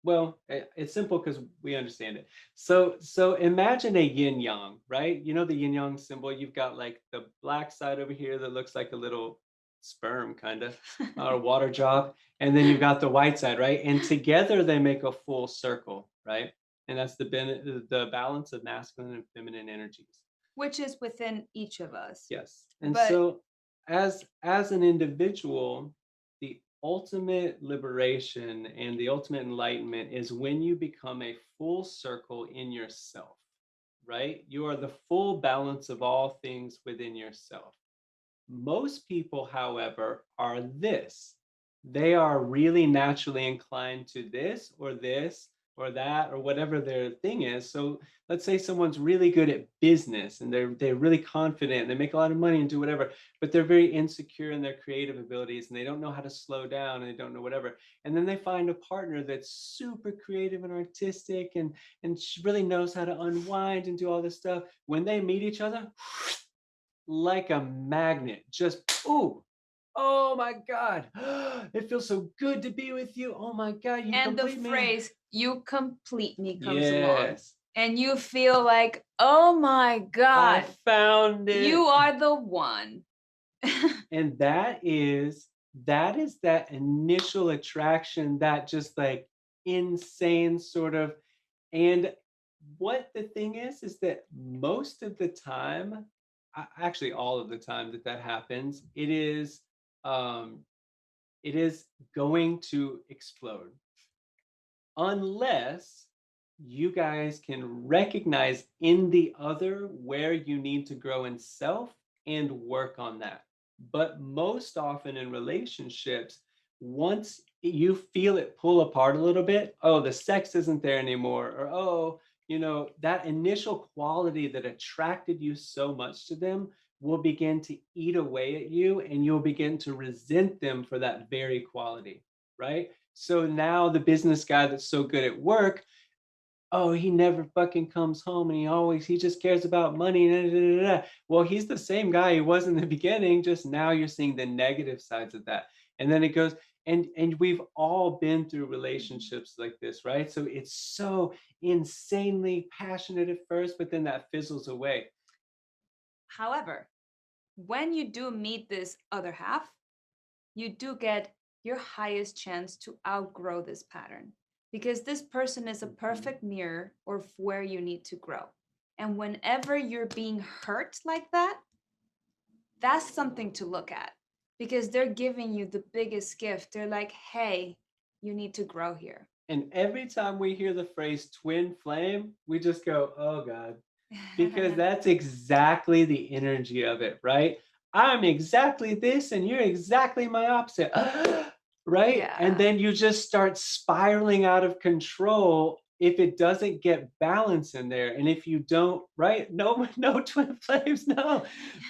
well, it's simple because we understand it. So imagine a yin yang, right? You know the yin yang symbol? You've got like the black side over here that looks like a little sperm kind of, or a water drop. And then you've got the white side, right? And together they make a full circle, right? And that's the balance of masculine and feminine energies. Which is within each of us. Yes. And so as an individual, the ultimate liberation and the ultimate enlightenment is when you become a full circle in yourself, right? You are the full balance of all things within yourself. Most people, however, are this. They are really naturally inclined to this or that or whatever their thing is. So let's say someone's really good at business and they're really confident and they make a lot of money and do whatever, but they're very insecure in their creative abilities and they don't know how to slow down and they don't know whatever. And then they find a partner that's super creative and artistic and she really knows how to unwind and do all this stuff. When they meet each other, like a magnet, just ooh, oh my God, it feels so good to be with you. Oh my God, you And the complete me. phrase "you complete me" comes along, Yes, and you feel like, oh my I God, found it. you are the one. And that is that initial attraction, that just like insane sort of. And what the thing is that most of the time, actually all of the time that happens, um it is going to explode unless you guys can recognize in the other where you need to grow in self and work on that. But most often in relationships, once you feel it pull apart a little bit, oh, the sex isn't there anymore, or oh, that initial quality that attracted you so much to them will begin to eat away at you and you'll begin to resent them for that very quality, right? So now the business guy that's so good at work, oh, he never fucking comes home and he just cares about money. Da, da, da, da. Well, he's the same guy he was in the beginning, just now you're seeing the negative sides of that. And then it goes, and we've all been through relationships like this, right? So it's so insanely passionate at first, but then that fizzles away. However, when you do meet this other half, you do get your highest chance to outgrow this pattern because this person is a perfect mirror of where you need to grow. And whenever you're being hurt like that, that's something to look at because they're giving you the biggest gift. They're like, hey, you need to grow here. And every time we hear the phrase twin flame, we just go, oh God, because that's exactly the energy of it, right? I'm exactly this and you're exactly my opposite. Right? Yeah. And then you just start spiraling out of control if it doesn't get balance in there. And if you don't, right? No, no twin flames, no.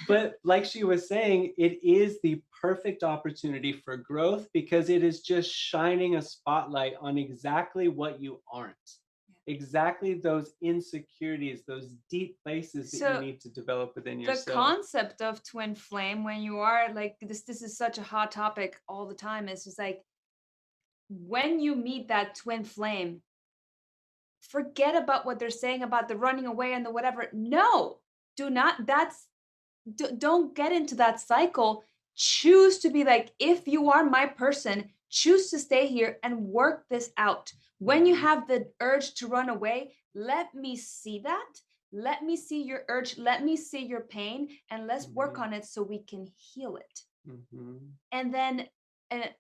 But like she was saying, it is the perfect opportunity for growth because it is just shining a spotlight on exactly what you aren't. Exactly those insecurities, those deep places that you need to develop within yourself. The concept of twin flame, when you are like this is such a hot topic all the time. It's just like when you meet that twin flame, forget about what they're saying about the running away and the whatever. No, do not. Don't get into that cycle. Choose to be like, if you are my person, choose to stay here and work this out. When you have the urge to run away, let me see that. Let me see your urge. Let me see your pain, and let's work on it so we can heal it. And then, and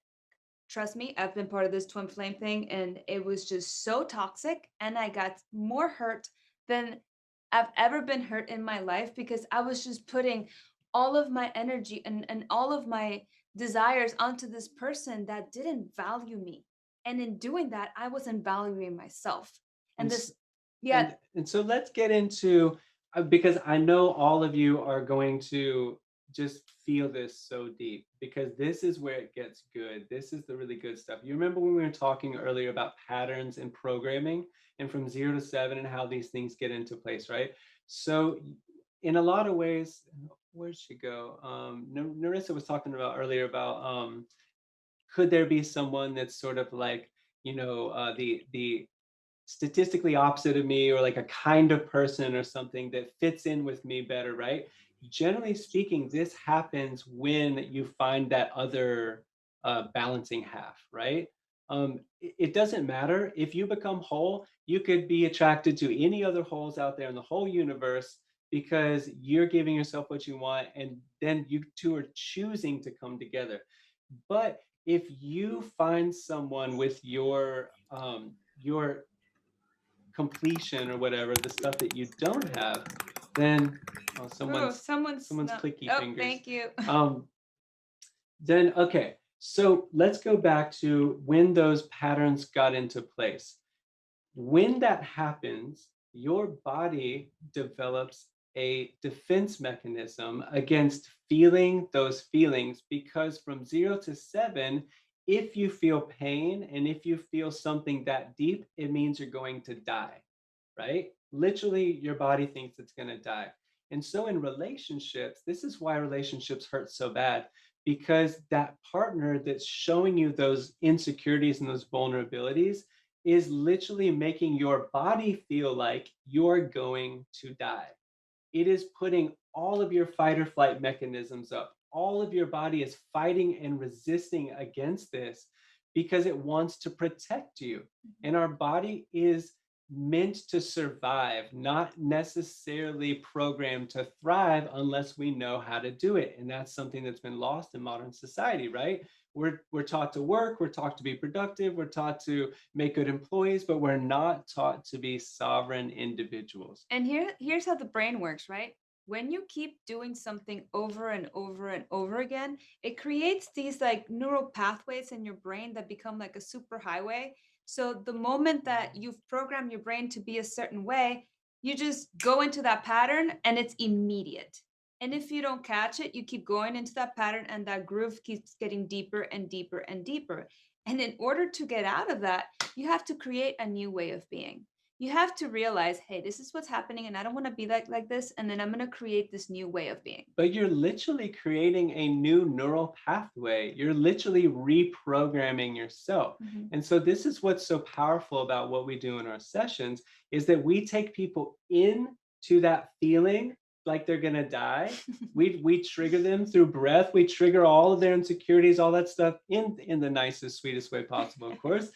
trust me, I've been part of this twin flame thing, and it was just so toxic, and I got more hurt than I've ever been hurt in my life because I was just putting all of my energy and all of my desires onto this person that didn't value me. And in doing that, I wasn't valuing myself. And this, yeah. And so let's get into, because I know all of you are going to just feel this so deep because this is where it gets good. This is the really good stuff. You remember when we were talking earlier about patterns and programming and from 0 to 7 and how these things get into place, right? So in a lot of ways, where'd she go? Narissa was talking about earlier about could there be someone that's sort of like, the statistically opposite of me or like a kind of person or something that fits in with me better, right? Generally speaking, this happens when you find that other balancing half, right? It doesn't matter. If you become whole, you could be attracted to any other holes out there in the whole universe because you're giving yourself what you want and then you two are choosing to come together. But if you find someone with your completion or whatever, the stuff that you don't have, then someone's clicky oh, fingers. thank you. Then, okay, so let's go back to when those patterns got into place. When that happens, your body develops a defense mechanism against feeling those feelings, because from 0 to 7, if you feel pain and if you feel something that deep, it means you're going to die, right? Literally, your body thinks it's going to die. And so in relationships, this is why relationships hurt so bad, because that partner that's showing you those insecurities and those vulnerabilities is literally making your body feel like you're going to die. It is putting all of your fight or flight mechanisms up. All of your body is fighting and resisting against this because it wants to protect you. And our body is meant to survive, not necessarily programmed to thrive unless we know how to do it. And that's something that's been lost in modern society, right? We're taught to work, we're taught to be productive, we're taught to make good employees, but we're not taught to be sovereign individuals. And here's how the brain works, right? When you keep doing something over and over and over again, it creates these like neural pathways in your brain that become like a super highway. So the moment that you've programmed your brain to be a certain way, you just go into that pattern and it's immediate. And if you don't catch it, you keep going into that pattern and that groove keeps getting deeper and deeper and deeper. And in order to get out of that, you have to create a new way of being. You have to realize, hey, this is what's happening and I don't want to be like this. And then I'm going to create this new way of being. But you're literally creating a new neural pathway. You're literally reprogramming yourself. Mm-hmm. And so this is what's so powerful about what we do in our sessions, is that we take people into that feeling like they're going to die. We trigger them through breath. We trigger all of their insecurities, all that stuff in the nicest, sweetest way possible, of course.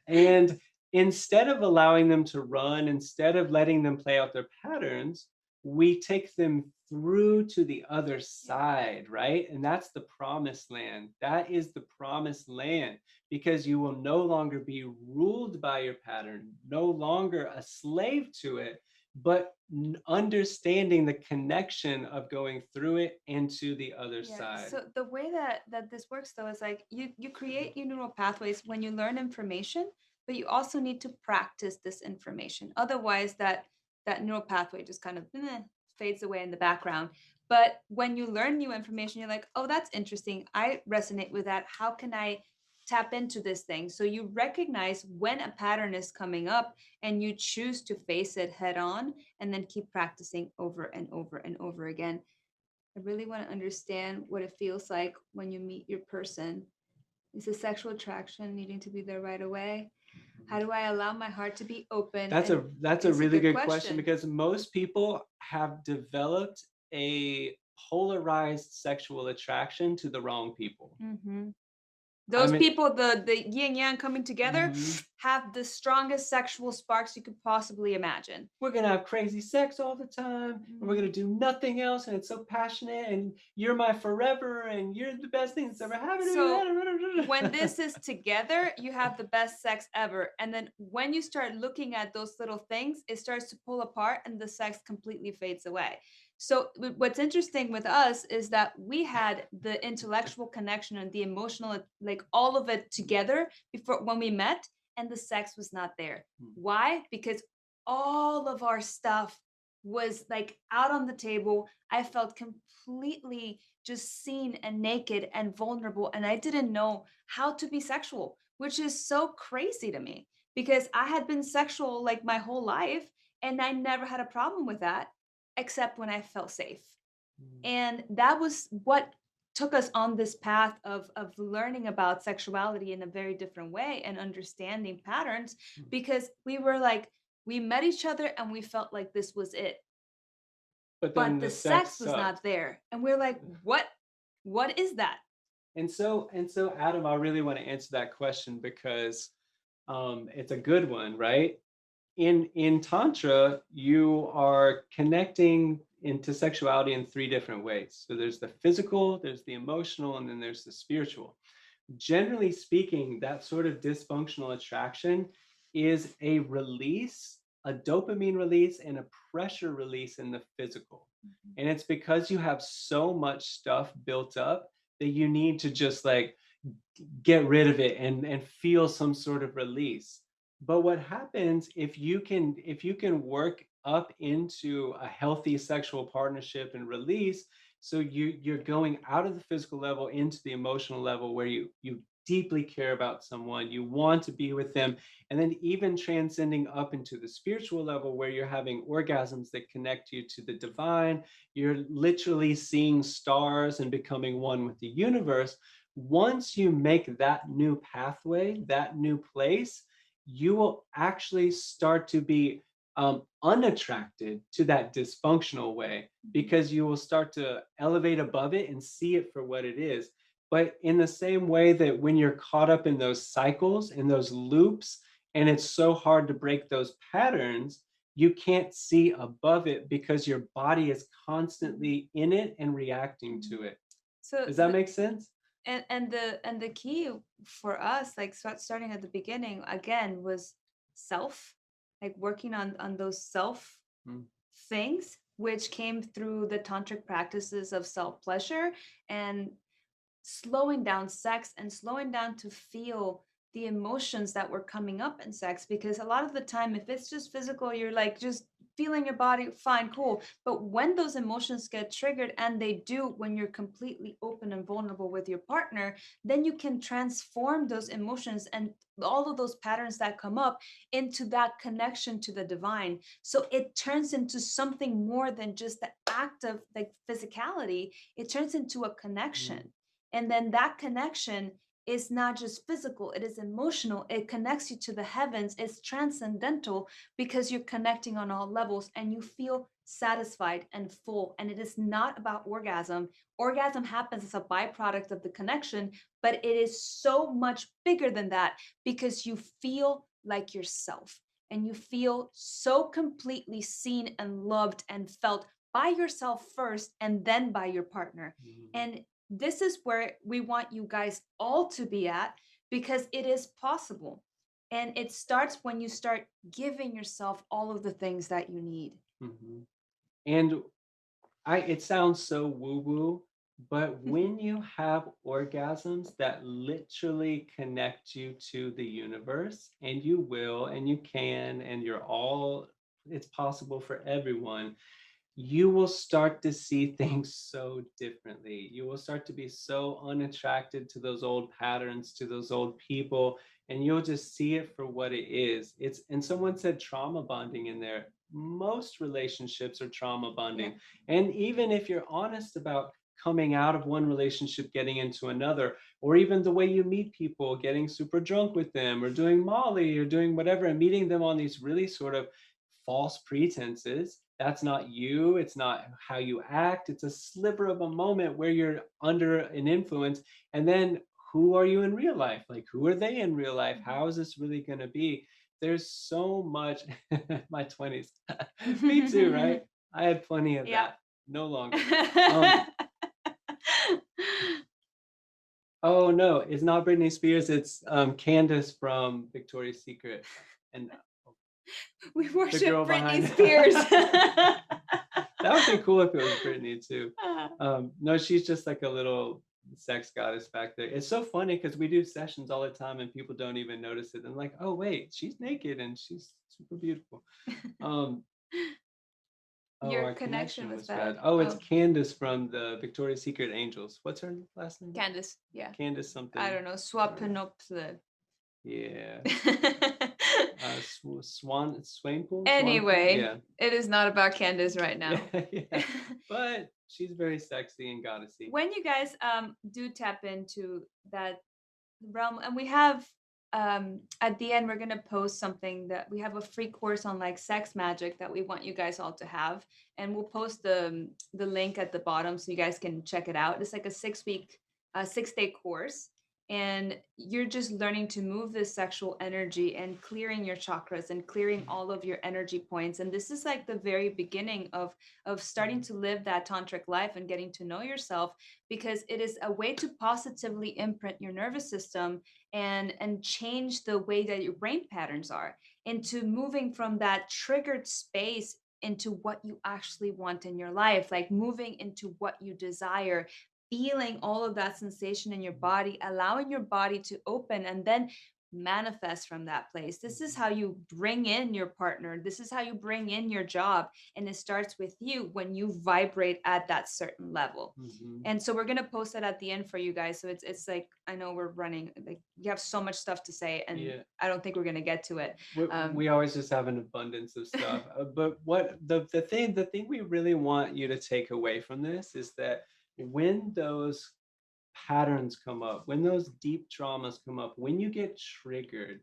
And instead of allowing them to run, instead of letting them play out their patterns, we take them through to the other side, right? And that's the promised land. That is the promised land, because you will no longer be ruled by your pattern, no longer a slave to it, but understanding the connection of going through it and to the other side. So the way that this works though is like you create your neural pathways when you learn information, but you also need to practice this information. Otherwise, that neural pathway just kind of fades away in the background. But when you learn new information, you're like, oh, that's interesting. I resonate with that. How can I tap into this thing? So you recognize when a pattern is coming up and you choose to face it head on and then keep practicing over and over and over again. I really want to understand what it feels like when you meet your person. Is the sexual attraction needing to be there right away? How do I allow my heart to be open? That's a really good question, because most people have developed a polarized sexual attraction to the wrong people. Mm-hmm. Those people, the yin yang coming together, have the strongest sexual sparks you could possibly imagine. We're going to have crazy sex all the time, and we're going to do nothing else, and it's so passionate, and you're my forever, and you're the best thing that's ever happened to me. So when this is together, you have the best sex ever. And then when you start looking at those little things, it starts to pull apart and the sex completely fades away. So what's interesting with us is that we had the intellectual connection and the emotional, like all of it together before when we met, and the sex was not there. Why? Because all of our stuff was like out on the table. I felt completely just seen and naked and vulnerable, and I didn't know how to be sexual, which is so crazy to me because I had been sexual like my whole life and I never had a problem with that, except when I felt safe. And that was what took us on this path of learning about sexuality in a very different way and understanding patterns, because we were like, we met each other and we felt like this was it. But the sex was not there. And we're like, what is that? And so Adam, I really want to answer that question because it's a good one, right? In Tantra, you are connecting into sexuality in 3 different ways. So there's the physical, there's the emotional, and then there's the spiritual. Generally speaking, that sort of dysfunctional attraction is a release a dopamine release and a pressure release in the physical. And it's because you have so much stuff built up that you need to just like get rid of it and feel some sort of release. But what happens if you can work up into a healthy sexual partnership and release, so you're going out of the physical level into the emotional level where you deeply care about someone, you want to be with them, and then even transcending up into the spiritual level where you're having orgasms that connect you to the divine, you're literally seeing stars and becoming one with the universe. Once you make that new pathway, that new place, you will actually start to be unattracted to that dysfunctional way, because you will start to elevate above it and see it for what it is. But in the same way that when you're caught up in those cycles, in those loops, and it's so hard to break those patterns, you can't see above it because your body is constantly in it and reacting to it. So Does that make sense? and the key for us, like starting at the beginning again, was self, like working on those self things, which came through the tantric practices of self pleasure and slowing down sex and slowing down to feel the emotions that were coming up in sex. Because a lot of the time, if it's just physical, you're like just feeling your body, fine, cool. But when those emotions get triggered, and they do when you're completely open and vulnerable with your partner, then you can transform those emotions and all of those patterns that come up into that connection to the divine. So it turns into something more than just the act of like physicality. It turns into a connection. And then that connection is not just physical, it is emotional. It connects you to the heavens. It's transcendental because you're connecting on all levels and you feel satisfied and full. And it is not about orgasm. Orgasm happens as a byproduct of the connection, but it is so much bigger than that because you feel like yourself and you feel so completely seen and loved and felt by yourself first and then by your partner. And this is where we want you guys all to be at, because it is possible. And it starts when you start giving yourself all of the things that you need. And it sounds so woo-woo, but when you have orgasms that literally connect you to the universe, and you will, and you can, and it's possible for everyone, you will start to see things so differently. You will start to be so unattracted to those old patterns, to those old people, and you'll just see it for what it is. And someone said trauma bonding in there. Most relationships are trauma bonding. And even if you're honest about coming out of one relationship, getting into another, or even the way you meet people, getting super drunk with them, or doing Molly, or doing whatever, and meeting them on these really sort of false pretenses. That's not you. It's not how you act. It's a sliver of a moment where you're under an influence. And then who are you in real life? Like, who are they in real life? How is this really going to be? There's so much. My 20s. Me too, right? I had plenty of that. No longer. Oh no, it's not Britney Spears. It's Candace from Victoria's Secret. And we worship girl Britney behind- Spears. That would be cool if it was Britney too. No, she's just like a little sex goddess back there. It's so funny because we do sessions all the time and people don't even notice it. And like, oh wait, she's naked and she's super beautiful. Your our connection was bad. Oh, it's Candace from the Victoria's Secret Angels. What's her last name? Candace, yeah. Candace something. I don't know. Swapinopsa. Yeah. Swainpool? Anyway, Yeah. it is not about Candace right now. Yeah. But she's very sexy and goddessy. When you guys do tap into that realm, and we have at the end we're going to post something that we have, a free course on like sex magic that we want you guys all to have, and we'll post the link at the bottom so you guys can check it out. It's like a 6-day course, And you're just learning to move this sexual energy and clearing your chakras and clearing all of your energy points. And this is like the very beginning of starting to live that tantric life and getting to know yourself, because it is a way to positively imprint your nervous system and change the way that your brain patterns are, into moving from that triggered space into what you actually want in your life, like moving into what you desire, feeling all of that sensation in your body, allowing your body to open and then manifest from that place. This is how you bring in your partner. This is how you bring in your job. And it starts with you when you vibrate at that certain level. And so we're going to post that at the end for you guys. So it's like, I know we're running, like you have so much stuff to say, and Yeah. I don't think we're going to get to it. We always just have an abundance of stuff. But what the thing we really want you to take away from this is that when those patterns come up, when those deep traumas come up, when you get triggered,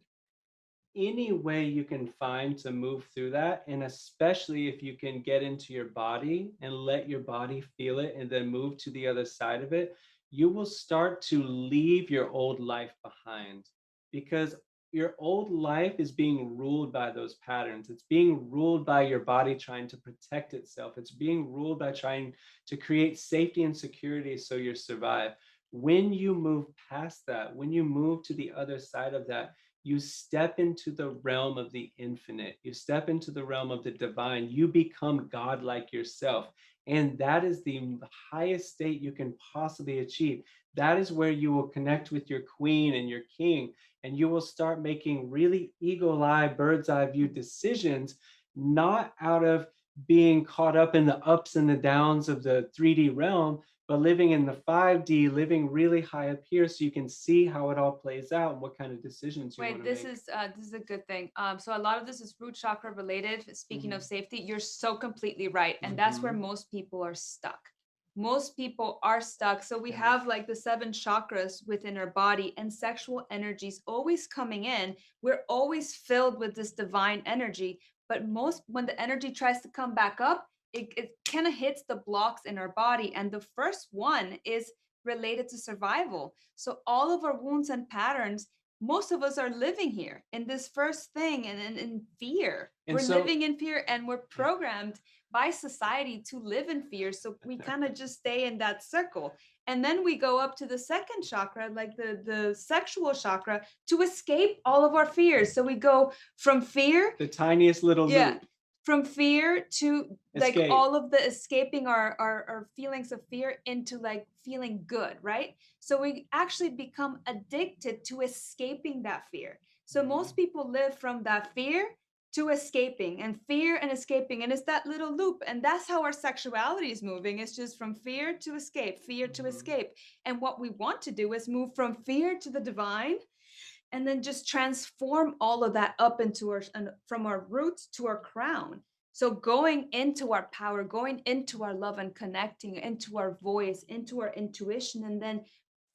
any way you can find to move through that, and especially if you can get into your body and let your body feel it and then move to the other side of it, you will start to leave your old life behind, because your old life is being ruled by those patterns. It's being ruled by your body trying to protect itself. It's being ruled by trying to create safety and security so you survive. When you move past that, when you move to the other side of that, you step into the realm of the infinite. You step into the realm of the divine. You become God like yourself. And that is the highest state you can possibly achieve. That is where you will connect with your queen and your king, and you will start making really eagle-eye, bird's-eye view decisions, not out of being caught up in the ups and the downs of the 3D realm, but living in the 5D, living really high up here, so you can see how it all plays out and what kind of decisions you want Wait, to make. this is a good thing. So a lot of this is root chakra related. Speaking of safety, you're so completely right, and that's where most people are stuck. Most people are stuck. So we have like the 7 chakras within our body, and sexual energy is always coming in. We're always filled with this divine energy, but when the energy tries to come back up, it kind of hits the blocks in our body, and the first one is related to survival. So all of our wounds and patterns, most of us are living here in this first thing and in fear. And we're so- living in fear, and we're programmed by society to live in fear. So we kind of just stay in that circle. And then we go up to the second chakra, like the sexual chakra, to escape all of our fears. So we go from fear, The tiniest little loop. from fear to like Escape. all of the escaping our feelings of fear into like feeling good, right? So we actually become addicted to escaping that fear. So most people live from that fear to escaping, and fear and escaping, and it's that little loop. And that's how our sexuality is moving. It's just from fear to escape, fear to escape. And what we want to do is move from fear to the divine, and then just transform all of that up into from our roots to our crown. So going into our power, going into our love and connecting into our voice, into our intuition, and then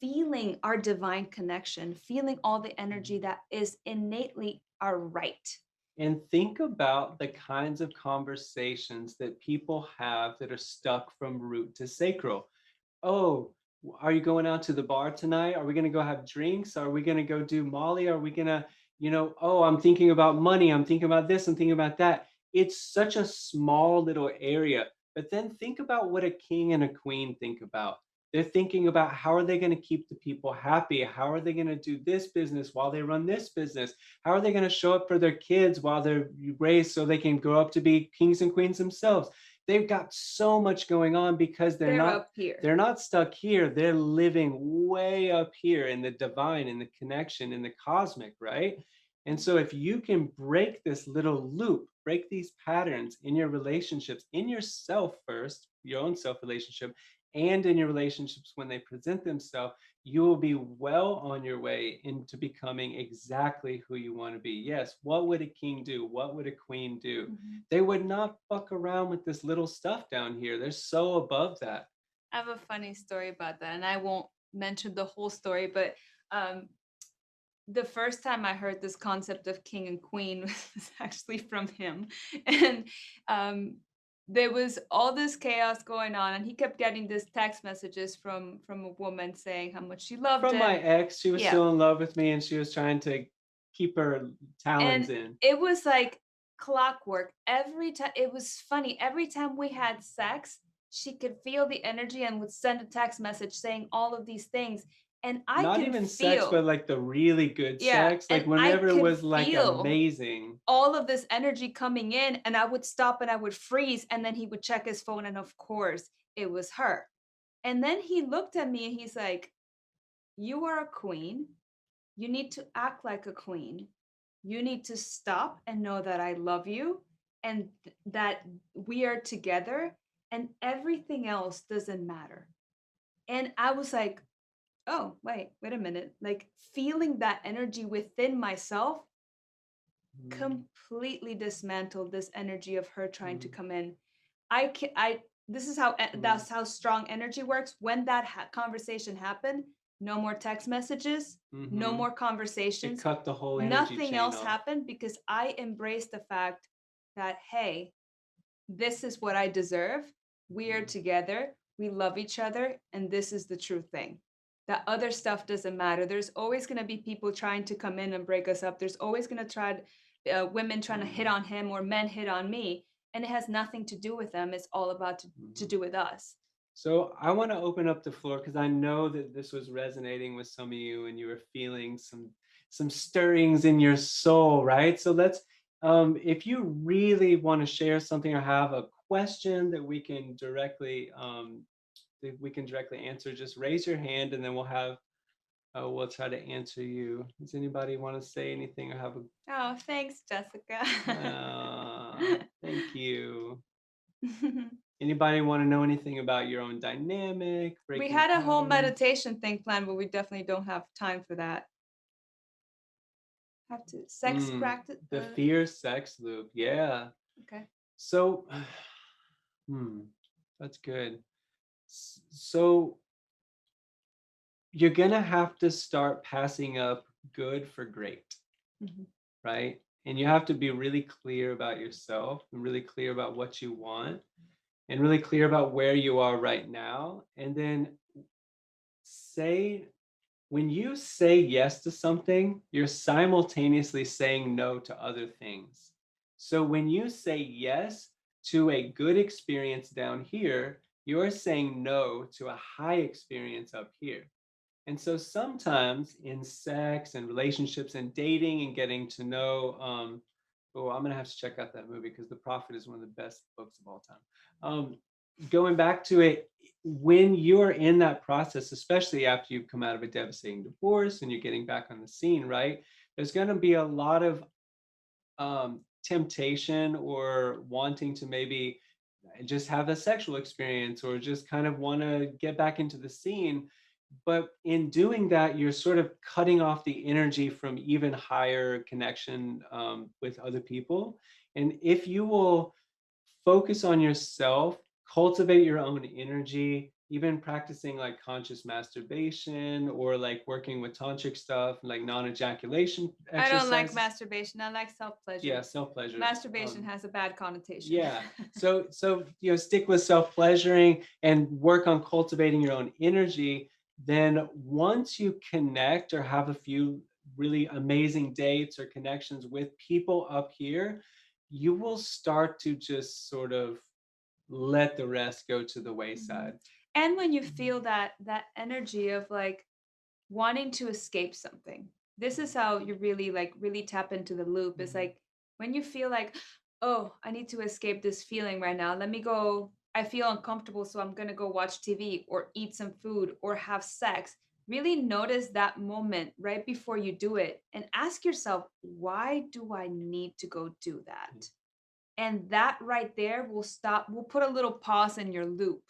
feeling our divine connection, feeling all the energy that is innately our right. And think about the kinds of conversations that people have that are stuck from root to sacral. Oh, are you going out to the bar tonight? Are we going to go have drinks? Are we going to go do Molly? Are we going to, oh, I'm thinking about money. I'm thinking about this. I'm thinking about that. It's such a small little area. But then think about what a king and a queen think about. They're thinking about how are they going to keep the people happy? How are they going to do this business while they run this business? How are they going to show up for their kids while they're raised so they can grow up to be kings and queens themselves? They've got so much going on because they're not up here. They're not stuck here. They're living way up here in the divine, in the connection, in the cosmic, right? And so if you can break this little loop, break these patterns in your relationships, in yourself first, your own self relationship, and in your relationships when they present themselves, you will be well on your way into becoming exactly who you want to be. Yes, what would a king do? What would a queen do? They would not fuck around with this little stuff down here. They're so above that. I have a funny story about that, and I won't mention the whole story, but the first time I heard this concept of king and queen was actually from him. And there was all this chaos going on, and he kept getting this text messages from a woman saying how much she loved From him. my ex, she was Yeah. still in love with me and she was trying to keep her talons And in. it was like clockwork. Every time, it was funny. Every time we had sex, she could feel the energy and would send a text message saying all of these things. And I Not can even sex, feel, but like the really good yeah, sex. Like and I whenever it could was like feel amazing. all of this energy coming in, and I would stop and I would freeze, and then he would check his phone, and of course it was her. And then he looked at me and he's like, "You are a queen. You need to act like a queen. You need to stop and know that I love you and that we are together, and everything else doesn't matter." And I was like, "Oh, wait a minute." Like feeling that energy within myself completely dismantled this energy of her trying to come in. This is how that's how strong energy works. When that conversation happened, no more text messages, no Mhm. more It conversations, cut the whole energy nothing chain else off. happened because I embraced the fact that, hey, this is what I deserve. We are together, we love each other, and this is the true thing. That other stuff doesn't matter. There's always going to be people trying to come in and break us up. There's always going to try women trying to hit on him or men hit on me, and it has nothing to do with them. It's all about to do with us. So I want to open up the floor because I know that this was resonating with some of you and you were feeling some stirrings in your soul, right? So let's if you really want to share something or have a question that we can directly answer, just raise your hand and then we'll try to answer you. Does anybody want to say anything or have a Oh, thanks, Jessica. thank you. Anybody want to know anything about your own dynamic? We breaking had a whole patterns? meditation thing planned, but we definitely don't have time for that. Have to sex practice. The fear sex loop. Yeah. Okay. So, that's good. So you're gonna have to start passing up good for great, right? And you have to be really clear about yourself and really clear about what you want and really clear about where you are right now. And then when you say yes to something, you're simultaneously saying no to other things. So when you say yes to a good experience down here, you're saying no to a high experience up here. And so sometimes in sex and relationships and dating and getting to know, I'm gonna have to check out that movie because The Prophet is one of the best books of all time. Going back to it, when you're in that process, especially after you've come out of a devastating divorce and you're getting back on the scene, right? There's gonna be a lot of temptation or wanting to maybe just have a sexual experience or just kind of want to get back into the scene. But in doing that, you're sort of cutting off the energy from even higher connection with other people. And if you will focus on yourself, cultivate your own energy, even practicing like conscious masturbation or like working with tantric stuff, like non-ejaculation I don't like exercises. masturbation. I like self-pleasure. Yeah, self-pleasure. Masturbation has a bad connotation. Yeah. So stick with self-pleasuring and work on cultivating your own energy. Then once you connect or have a few really amazing dates or connections with people up here, you will start to just sort of let the rest go to the wayside. And when you feel that energy of like wanting to escape something, this is how you really tap into the loop. Is like when you feel like, oh, I need to escape this feeling right now. Let me go. I feel uncomfortable, so I'm gonna go watch TV or eat some food or have sex. Really notice that moment right before you do it and ask yourself, why do I need to go do that? And that right there will put a little pause in your loop.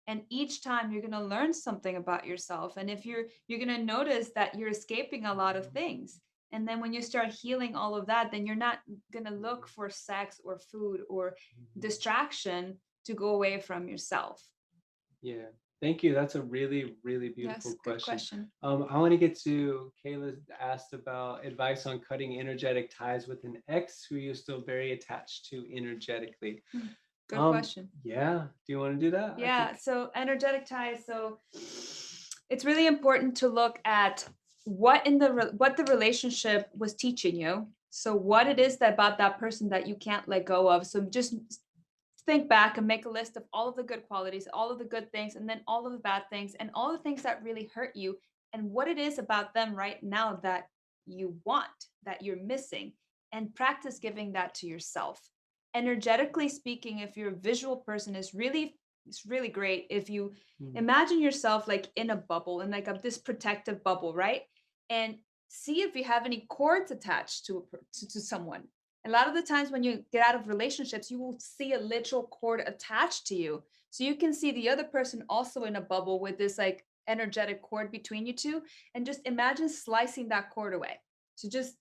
And each time you're going to learn something about yourself. And if you're going to notice that you're escaping a lot of things. And then when you start healing all of that, then you're not going to look for sex or food or distraction to go away from yourself. Yeah. Thank you. That's a really, really beautiful Yes, good question. I want to get to Kayla asked about advice on cutting energetic ties with an ex who you're still very attached to energetically. Good question. Yeah. Do you want to do that? Yeah. So energetic ties. So it's really important to look at what the relationship was teaching you. So what it is that about that person that you can't let go of. So just think back and make a list of all of the good qualities, all of the good things, and then all of the bad things, and all the things that really hurt you, and what it is about them right now that you want, that you're missing, and practice giving that to yourself. Energetically speaking, if you're a visual person, it's really great if you imagine yourself like in a bubble, in like this protective bubble, right? And see if you have any cords attached to someone. A lot of the times when you get out of relationships, you will see a literal cord attached to you. So you can see the other person also in a bubble with this like energetic cord between you two, and just imagine slicing that cord away. So just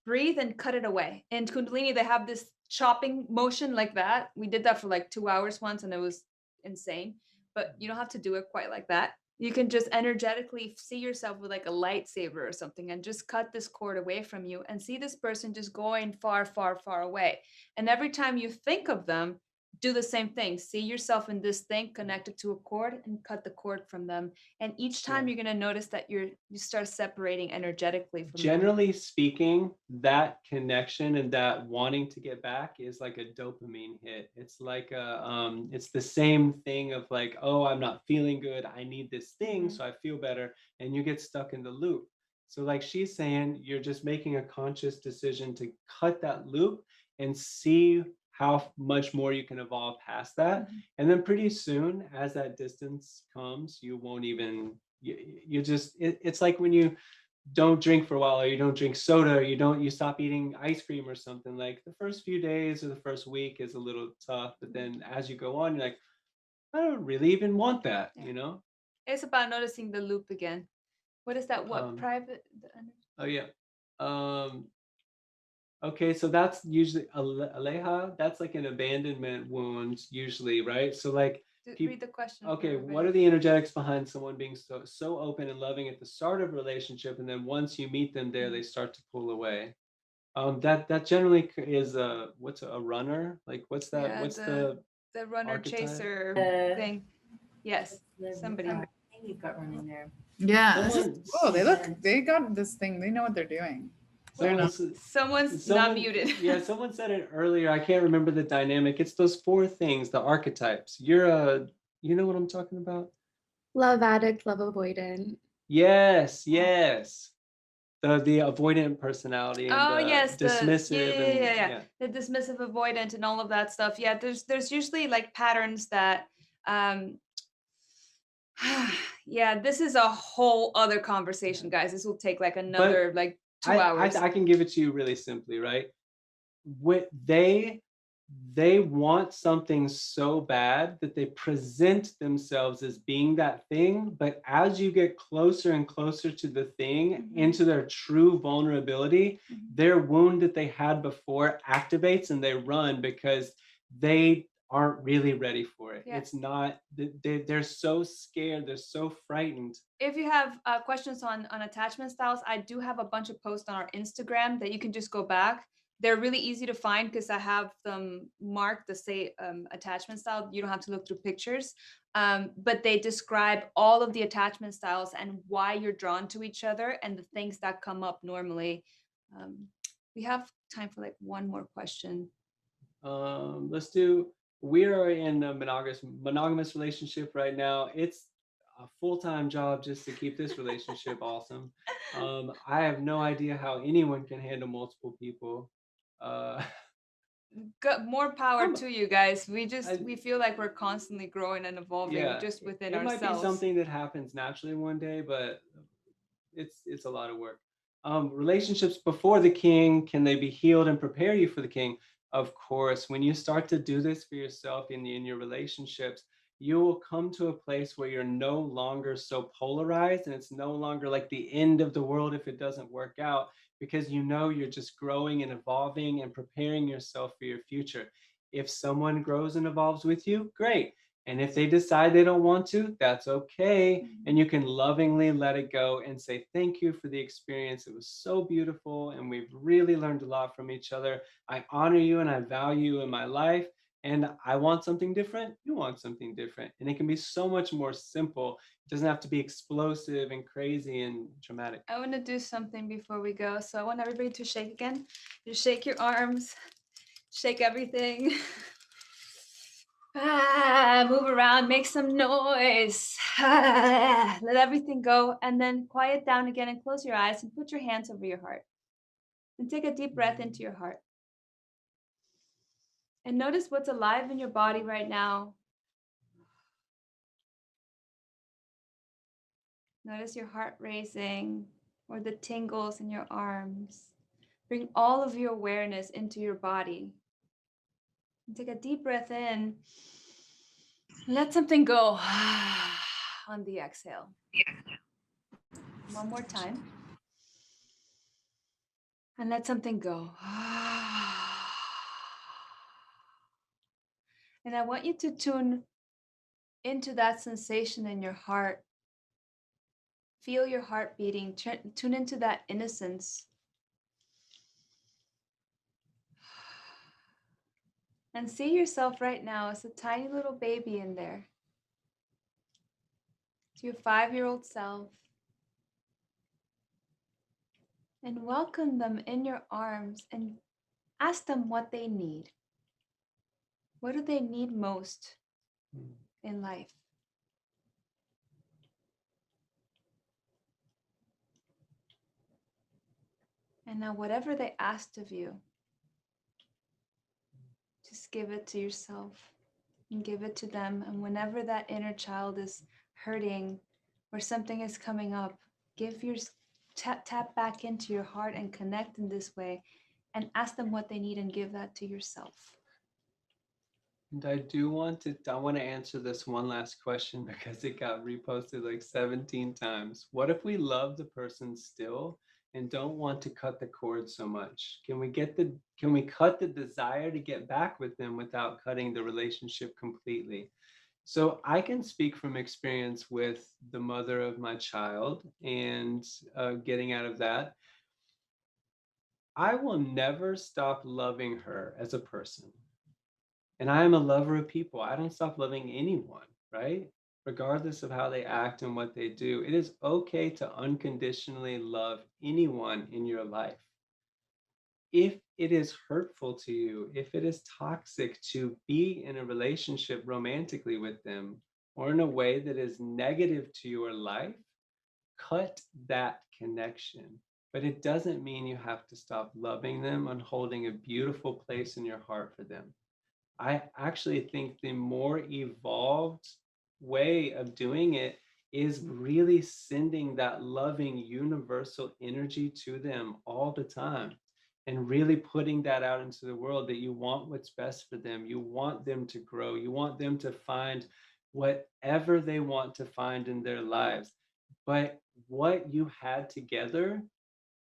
breathe and cut it away. In Kundalini, they have this chopping motion like that. We did that for like 2 hours once, and it was insane. But you don't have to do it quite like that. You can just energetically see yourself with like a lightsaber or something and just cut this cord away from you and see this person just going far, far, far away. And every time you think of them, do the same thing. See yourself in this thing connected to a cord and cut the cord from them. And each time you're going to notice that you start separating energetically from them. Generally speaking, that connection and that wanting to get back is like a dopamine hit. It's like it's the same thing of like, oh, I'm not feeling good. I need this thing so I feel better. And you get stuck in the loop. So like she's saying, you're just making a conscious decision to cut that loop and see how much more you can evolve past that. And then pretty soon, as that distance comes, you won't even, you just, it's like when you don't drink for a while, or you don't drink soda, or you stop eating ice cream or something. Like the first few days or the first week is a little tough, but then as you go on, you're like, I don't really even want that, you know? It's about noticing the loop again. What is that? What private? Oh yeah. Okay, so that's usually Aleja. That's like an abandonment wound, usually, right? So like, read the question. Okay, what are the energetics behind someone being so open and loving at the start of a relationship, and then once you meet them there, they start to pull away? That generally is what's a runner? Like what's that? Yeah, what's the runner archetype? chaser thing? Yes, somebody. You've got running there. Yeah. Someone- They got this thing. They know what they're doing. Someone's not muted. Yeah, someone said it earlier. I can't remember the dynamic. It's those 4 things, the archetypes. You know what I'm talking about? Love addict, love avoidant. Yes. The avoidant personality and Yes, dismissive. yeah. The dismissive, avoidant, and all of that stuff. Yeah, there's usually like patterns that yeah, this is a whole other conversation, guys. This will take like another 2 hours. I can give it to you really simply, right? They want something so bad that they present themselves as being that thing, but as you get closer and closer to the thing, into their true vulnerability, their wound that they had before activates and they run because they aren't really ready for it. Yeah. It's not, they're so scared, they're so frightened. If you have questions on attachment styles, I do have a bunch of posts on our Instagram that you can just go back. They're really easy to find because I have them marked to say attachment style. You don't have to look through pictures, but they describe all of the attachment styles and why you're drawn to each other and the things that come up normally. We have time for like one more question. We are in a monogamous relationship right now. It's a full-time job just to keep this relationship awesome. I have no idea how anyone can handle multiple people. More power to you guys. We feel like we're constantly growing and evolving just within ourselves. It might be something that happens naturally one day, but it's a lot of work. Relationships before the king, can they be healed and prepare you for the king? Of course. When you start to do this for yourself in your relationships, you will come to a place where you're no longer so polarized, and it's no longer like the end of the world if it doesn't work out, because you know you're just growing and evolving and preparing yourself for your future. If someone grows and evolves with you, great. And if they decide they don't want to, that's okay. And you can lovingly let it go and say, thank you for the experience. It was so beautiful. And we've really learned a lot from each other. I honor you and I value you in my life. And I want something different, you want something different. And it can be so much more simple. It doesn't have to be explosive and crazy and dramatic. I want to do something before we go. So I want everybody to shake again. You shake your arms, shake everything. Move around, make some noise. Let everything go, and then quiet down again and close your eyes and put your hands over your heart. And take a deep breath into your heart. And notice what's alive in your body right now. Notice your heart racing or the tingles in your arms. Bring all of your awareness into your body. And take a deep breath in. Let something go on the exhale. One more time. And let something go. And I want you to tune into that sensation in your heart. Feel your heart beating. Tune into that innocence. And see yourself right now as a tiny little baby in there. To your 5-year-old self. And welcome them in your arms and ask them what they need. What do they need most in life? And now whatever they asked of you, just give it to yourself and give it to them. And whenever that inner child is hurting or something is coming up, tap back into your heart and connect in this way and ask them what they need and give that to yourself. And I want to answer this one last question because it got reposted like 17 times. What if we love the person still and don't want to cut the cord so much? Can we cut the desire to get back with them without cutting the relationship completely? So I can speak from experience with the mother of my child and getting out of that. I will never stop loving her as a person. And I am a lover of people. I don't stop loving anyone, right? Regardless of how they act and what they do. It is okay to unconditionally love anyone in your life. If it is hurtful to you, if it is toxic to be in a relationship romantically with them or in a way that is negative to your life, cut that connection. But it doesn't mean you have to stop loving them and holding a beautiful place in your heart for them. I actually think the more evolved way of doing it is really sending that loving universal energy to them all the time and really putting that out into the world that you want what's best for them. You want them to grow. You want them to find whatever they want to find in their lives. But what you had together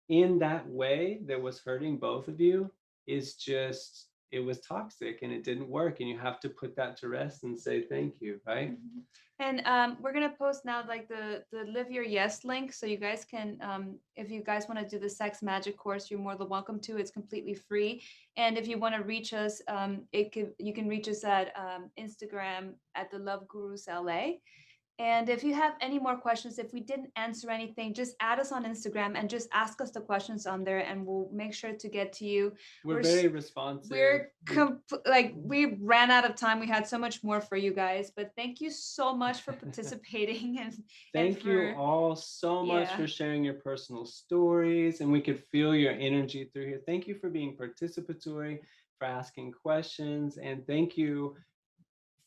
in that way that was hurting both of you is just, it was toxic and it didn't work, and you have to put that to rest and say thank you, right? And we're gonna post now like the Live Your Yes link, so you guys can, if you guys want to do the Sex Magic course, you're more than welcome to. It's completely free. And if you want to reach us, you can reach us at Instagram at the Love Gurus LA. And if you have any more questions, if we didn't answer anything, just add us on Instagram and just ask us the questions on there, and we'll make sure to get to you. We're very responsive. We ran out of time. We had so much more for you guys, but thank you so much for participating. And Thank you all so much for sharing your personal stories, and we could feel your energy through here. Thank you for being participatory, for asking questions, and thank you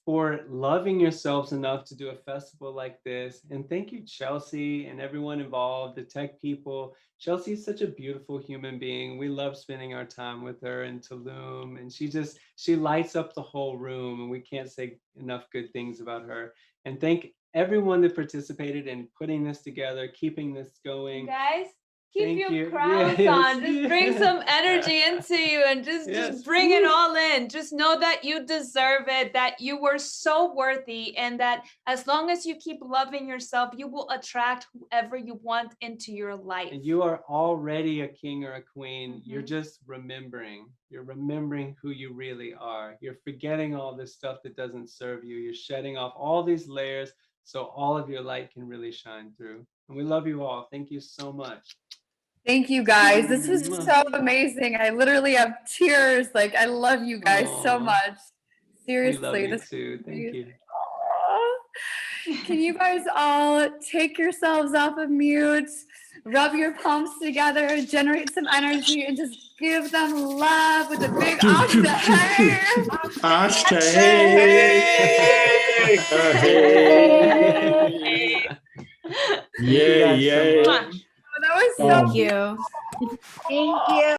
for loving yourselves enough to do a festival like this. And thank you, Chelsea, and everyone involved, the tech people. Chelsea is such a beautiful human being. We love spending our time with her in Tulum, and she lights up the whole room, and we can't say enough good things about her. And thank everyone that participated in putting this together, keeping this going. You guys, Keep Thank your you. crowns Yes. on. Just bring some energy into you and just Yes. bring it all in. Just know that you deserve it, that you were so worthy, and that as long as you keep loving yourself, you will attract whoever you want into your life. And you are already a king or a queen. You're Mhm. just remembering. You're remembering who you really are. You're forgetting all this stuff that doesn't serve you. You're shedding off all these layers so all of your light can really shine through. And we love you all. Thank you so much. Thank you guys. This was so amazing. I literally have tears. Like, I love you guys so Aw. much. We Seriously. love you This too. Thank you. Can you guys all take yourselves off of mute, rub your palms together, generate some energy, and just give them love with a big ashtray. Yay, yay. That was so Thank you. Thank you.